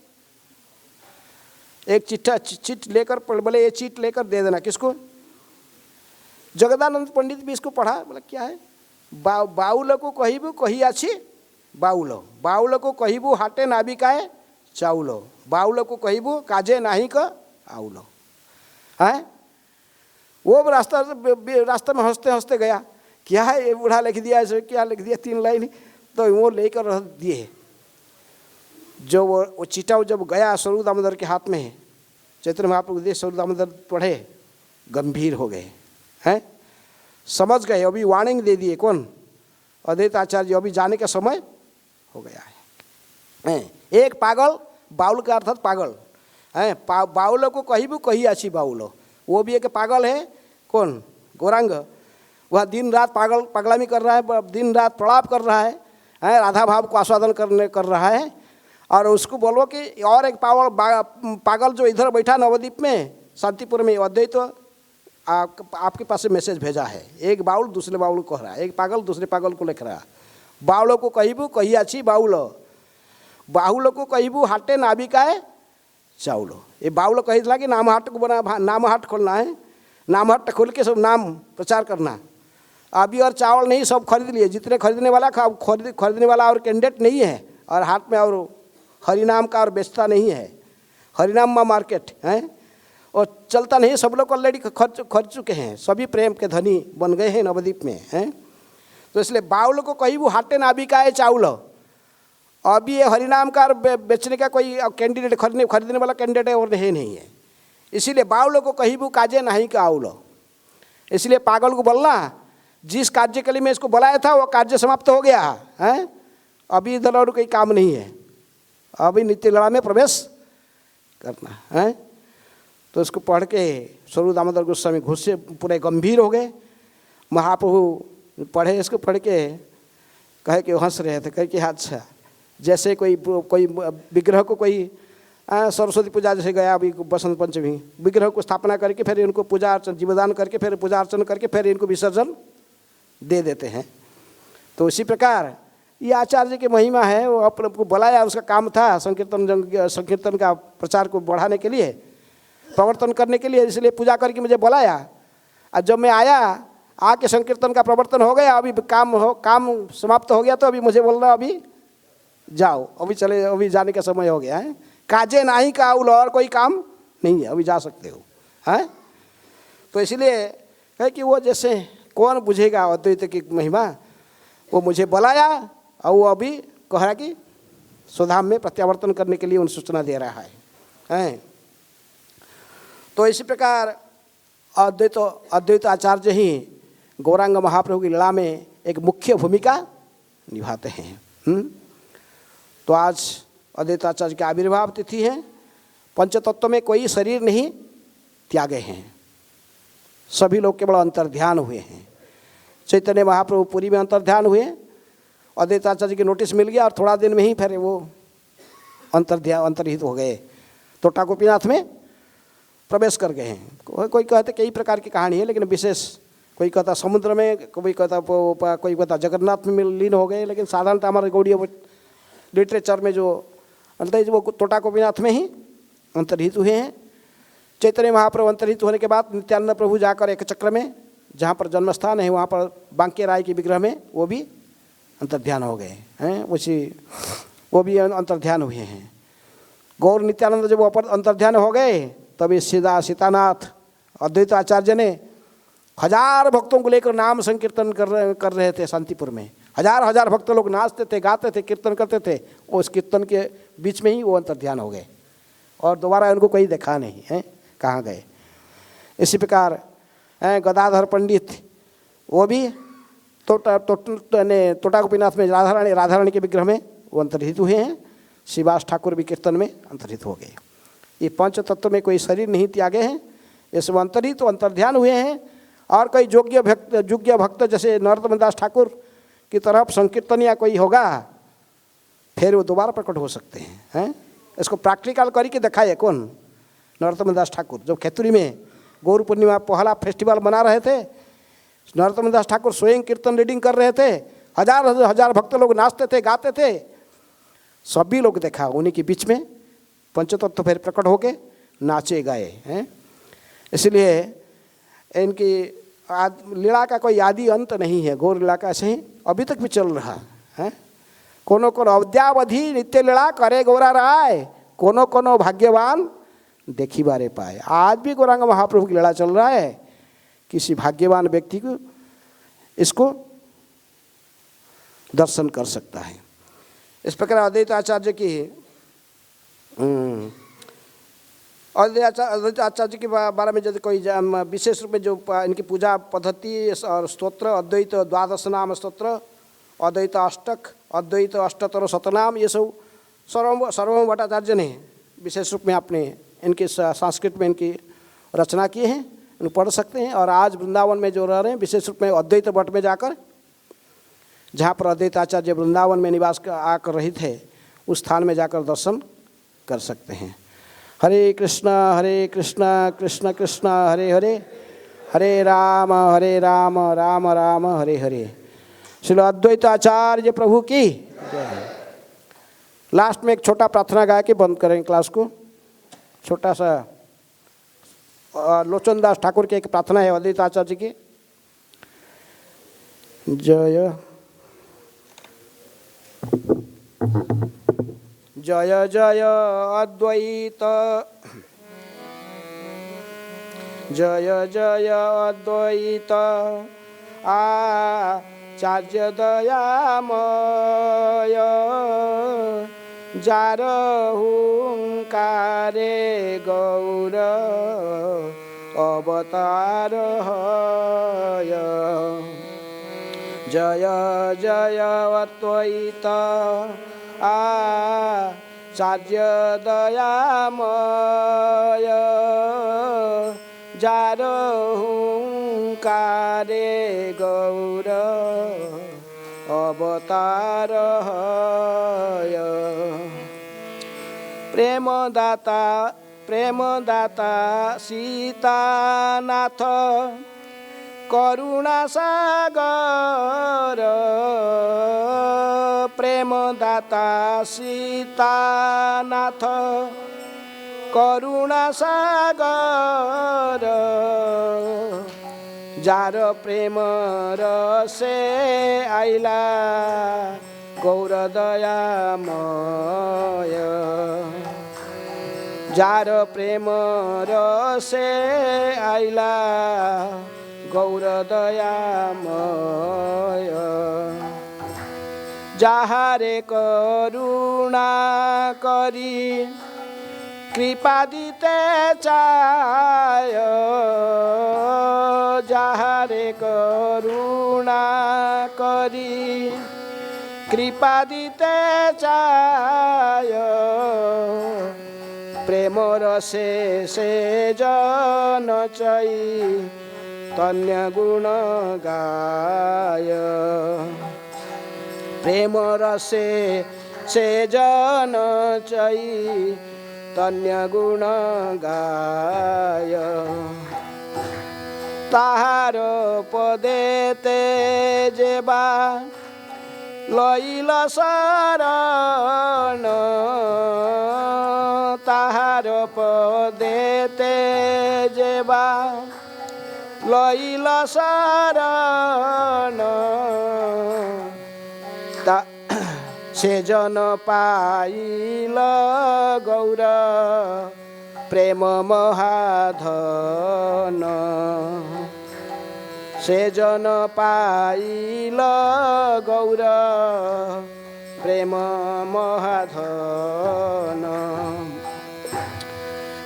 एक चिट लेकर बोले ये चिट लेकर दे देना। किसको? जगदानंद पंडित भी इसको पढ़ा, बोला क्या है? बाउल को कहिबू कहियाछि बाउल, बाउल को कहिबू हाटे नाबिकाए चाउल, बाउल को कहिबू काजे नाही क आउल। हैं, वो रास्ता में हंसते हंसते गया, क्या है ये बूढ़ा लिख दिया, ऐसे क्या लिख दिया 3 लाइन, तो वो लेकर रख दिए। जो वो चिट्ठा जब गया स्वरूप दामोदर के हाथ में, चैतन्य महाप्रभु दे स्वरूप दामोदर पढ़े, गंभीर हो गए हैं, समझ गए, अभी वार्निंग दे दिए। कौन? अद्वैताचार्य, अभी जाने का समय हो गया है। एक पागल, बाउल का अर्थात पागल है, बाउल को कहिबू कहियाछि बाउल, वो भी एक पागल है। कौन? गौरांग। वह दिन रात पागलामी कर रहा है, दिन रात प्रलाप कर रहा है, राधा भाव को आस्वादन कर रहा है। और उसको बोलो कि और एक पागल जो इधर बैठा नवद्वीप में शांतिपुर में, अद्वैत आपके पास से मैसेज भेजा है। एक बाउल दूसरे बाउल को कह रहा है, एक पागल दूसरे पागल को लिख रहा है, बाउल को कहिबू कहियाछि बाउल, बाहुल को कहिबू हाटे नाबिकाए चाउल। ये बाउल कही था कि नाम हाट को बना, नाम हाट खोलना है, नाम हाट खोल के सब नाम प्रचार करना। अभी और चावल नहीं, सब खरीद लिए, जितने खरीदने वाला खरीदने वाला और कैंडिडेट नहीं है, और हाथ में और हरिनाम का और बेचता नहीं है, हरिनाम मा मार्केट है और चलता नहीं, सब लोग ऑलरेडी खर्च चुके हैं, सभी प्रेम के धनी बन गए हैं नवद्वीप में हैं। तो इसलिए बाउल को कहीं वो हाटे ना भी का है चावल, अभी ये हरिनाम का बेचने का कोई कैंडिडेट खरीदने वाला कैंडिडेट है और नहीं है। इसीलिए बाउल को कहीं भी काजे नहीं का आउल, इसलिए पागल को बोलना जिस कार्य के लिए मैं इसको बुलाया था वो कार्य समाप्त हो गया है, अभी इधर और कोई काम नहीं है, अभी नित्य लड़ा में प्रवेश करना है। तो इसको पढ़ के स्वरूप दामोदर गोस्वामी गुस्से पूरे गंभीर हो गए। महाप्रभु पढ़े, इसको पढ़ के कहे कि हंस रहे थे, कहे कि अच्छा जैसे कोई विग्रह को कोई सरस्वती पूजा जैसे गया अभी बसंत पंचमी, विग्रह को स्थापना करके फिर इनको पूजा अर्चन जीवदान करके फिर पूजा अर्चन करके फिर इनको विसर्जन दे देते हैं। तो इसी प्रकार ये आचार्य की महिमा है। वो अपने को बुलाया, उसका काम था संकीर्तन का प्रचार को बढ़ाने के लिए, प्रवर्तन करने के लिए, इसलिए पूजा करके मुझे बुलाया। और जब मैं आया, आके संकीर्तन का प्रवर्तन हो गया, अभी काम समाप्त हो गया, तो अभी मुझे बोल रहा अभी जाओ, अभी चले, अभी जाने का समय हो गया है, काजे नहीं का और कोई काम नहीं है, अभी जा सकते हो हैं। तो इसलिए है कि वो जैसे कौन बुझेगा अद्वैत की महिमा, वो मुझे बुलाया और वो अभी कह रहा कि स्वधाम में प्रत्यावर्तन करने के लिए उन सूचना दे रहा है। तो इसी प्रकार अद्वैत आचार्य ही गौरांग महाप्रभु की लीला में एक मुख्य भूमिका निभाते हैं। तो आज अद्वैत आचार्य की आविर्भाव तिथि है। पंचतत्व में कोई शरीर नहीं त्यागे हैं, सभी लोग केवल अंतर्ध्यान हुए हैं। चैतन्य महाप्रभु पुरी में अंतर्ध्यान हुए, अद्वैत आचार्य की नोटिस मिल गया और थोड़ा दिन में ही फिर वो अंतर्हित हो गए, टोटा गोपीनाथ में प्रवेश कर गए हैं। कोई कहते कई प्रकार की कहानी है, लेकिन विशेष कोई कहता समुद्र में, कोई कहता जगन्नाथ में लीन हो गए, लेकिन साधारणतः हमारे गौड़ीय लिटरेचर में जो वो टोटा गोपीनाथ में ही अंतर्हित हुए हैं। चैतन्य महाप्रभु अंतर्हित होने के बाद नित्यानंद प्रभु जाकर एक चक्र में, जहाँ पर जन्मस्थान है, वहाँ पर बांके राय के विग्रह में वो भी अंतर्ध्यान हो गए हैं, वो भी अंतर्ध्यान हुए हैं। गौर नित्यानंद जब वो अंतर्ध्यान हो गए, तभी सीतानाथ अद्वैत आचार्य ने 1000 भक्तों को लेकर नाम संकीर्तन कर रहे थे शांतिपुर में। 1000 भक्त लोग नाचते थे, गाते थे, कीर्तन करते थे। उस कीर्तन के बीच में ही वो अंतर्ध्यान हो गए और दोबारा उनको कोई देखा नहीं है, कहाँ गए। इसी प्रकार गदाधर पंडित, वो भी टोटा गोपीनाथ में राधारानी के विग्रह में वो अंतर्हित हुए हैं। शिवास ठाकुर भी कीर्तन में अंतर्हित हो गए। ये पंच तत्व में कोई शरीर नहीं त्यागे हैं, ये सब अंतर्हित तो अंतर्ध्यान हुए हैं। और कोई योग्य भक्त जैसे नरोत्तम दास ठाकुर की तरफ संकीर्तन या कोई होगा, फिर वो दोबारा प्रकट हो सकते हैं। इसको प्रैक्टिकल करके दिखाए कौन? नरोत्तम दास ठाकुर। जब खेतुरी में गौर पूर्णिमा पहला फेस्टिवल मना रहे थे, नरोत्तम दास ठाकुर स्वयं कीर्तन रीडिंग कर रहे थे, 1000 भक्त लोग नाचते थे, गाते थे, सभी लोग देखा। उन्हीं के बीच में पंचतत्व फिर प्रकट होके नाचे गाए हैं। इसलिए इनकी लीला का कोई आदि अंत नहीं है। गौर लीला का ऐसे ही अभी तक भी चल रहा है। कोनो अवध्यावधि नित्य लीला करे गौरा राय, कोनो भाग्यवान देखी बारे पाए। आज भी गौरांग महाप्रभु की लीला चल रहा है। किसी भाग्यवान व्यक्ति को इसको दर्शन कर सकता है। इस प्रकार अद्वैत आचार्य की अद्वैत आचार्य के बारे में यदि कोई विशेष रूप में जो इनकी पूजा पद्धति और स्तोत्र, अद्वैत 12 नाम स्तोत्र, अद्वैत अष्टक, अद्वैत अष्टोत्तर शतनाम, ये सब सर्वभौम भट्टाचार्य ने विशेष रूप में अपने इनके संस्कृत में इनकी रचना किए हैं, इनको पढ़ सकते हैं। और आज वृंदावन में जो रह रहे हैं, विशेष रूप में अद्वैत भट्ट में जाकर, जहाँ पर अद्वैत आचार्य वृंदावन में निवास आकर रहित है, उस स्थान में जाकर दर्शन कर सकते हैं। हरे कृष्ण कृष्ण कृष्ण हरे हरे, हरे राम राम राम हरे हरे। श्री अद्वैत आचार्य प्रभु की जय। लास्ट में एक छोटा प्रार्थना गा के बंद करेंगे क्लास को। छोटा सा लोचन दास ठाकुर की एक प्रार्थना है अद्वैत आचार्य की। जय जय जय अद्वैत जय जय अद्वैत आचार्य दयामय जार हुंकारे गौर अवतार हय जय जय अद्वैत आचार्य दयामय जार हुंकारे गौर अवतार हय प्रेमदाता सीतानाथ करुणा सागर प्रेमदाता सीतानाथ करुणा सागर जार प्रेम रसे आइला गौर दयामय जार प्रेम रसे आइला गौर दयामय जाहारे करुणा करी कृपा दीते चाय जाहारे करुणा करी कृपा दीते चाय प्रेम रसे से जन चई तन्य गुण गाय प्रेम रसे से जन चई तन्य गुण गाय ताहार पदे तेजेबा लैल शरण ताहार पदे तेजेबा लैल शरण से जन पाइल गौर प्रेम महाधन से जन पाइल गौर प्रेम महाधन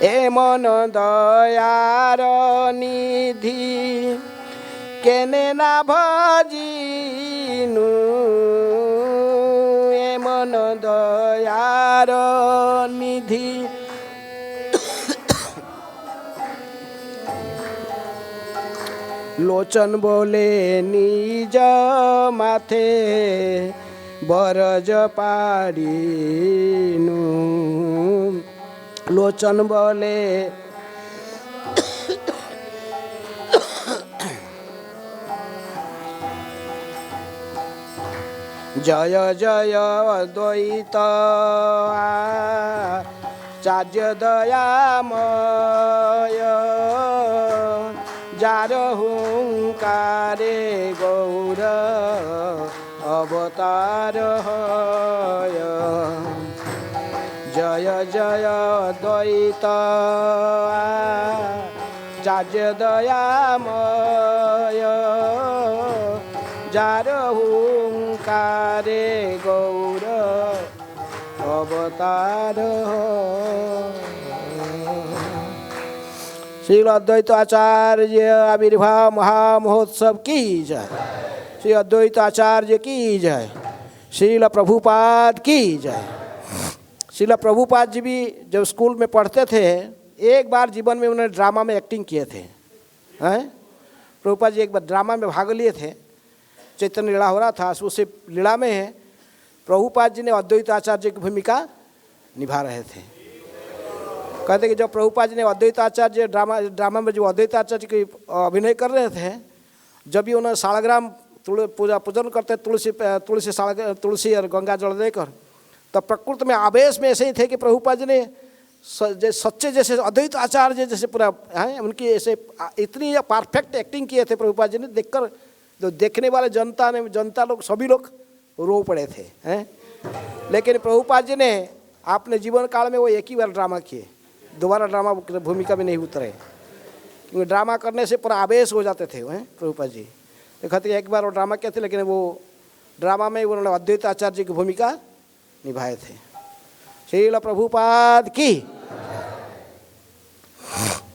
ए मन दयार निधि केने ना भजिनु ए मन दयार निधि लोचन बोले निज माथे बरज पारिनु लोचन बोले जय जय अद्वैत आचार्य दयामय जार हुंकारे गौर अवतार हय जय जय अद्वैत आचार्य दयामय जार हुंकारे गौर अवतार श्री अद्वैत आचार्य आविर्भाव महामहोत्सव की जय श्री अद्वैत आचार्य की जय श्रील प्रभुपाद की जय श्रील प्रभुपाद जी भी जब स्कूल में पढ़ते थे एक बार जीवन में उन्होंने ड्रामा में एक्टिंग किए थे हैं प्रभुपाद जी एक बार ड्रामा में भाग लिए थे चैतन्य लीला हो रहा था उसे लीला में है प्रभुपाद जी ने अद्वैत आचार्य की भूमिका निभा रहे थे कहते कि जब प्रभुपाद जी ने अद्वैत आचार्य ड्रामा में जो अद्वैत आचार्य की अभिनय कर रहे थे जब भी उन्होंने सालग्राम पूजन करते तुलसी और गंगा जल देकर तब प्रकृति में आवेश में ऐसे ही थे कि प्रभुपाद जी ने सच्चे जैसे अद्वैत आचार्य जैसे पूरा हैं उनकी ऐसे इतनी परफेक्ट एक्टिंग किए थे प्रभुपाद जी ने देखकर तो देखने वाले जनता लोग सभी लोग रो पड़े थे हैं। लेकिन प्रभुपाद जी ने अपने जीवन काल में वो एक ही बार ड्रामा किए, दोबारा ड्रामा भूमिका में नहीं उतरे, क्योंकि ड्रामा करने से पूरा आवेश हो जाते थे हैं प्रभुपाद जी। कहते एक बार वो ड्रामा किए थे, लेकिन वो ड्रामा में उन्होंने अद्वैत आचार्य जी की भूमिका निभाए थे। श्रील प्रभुपाद की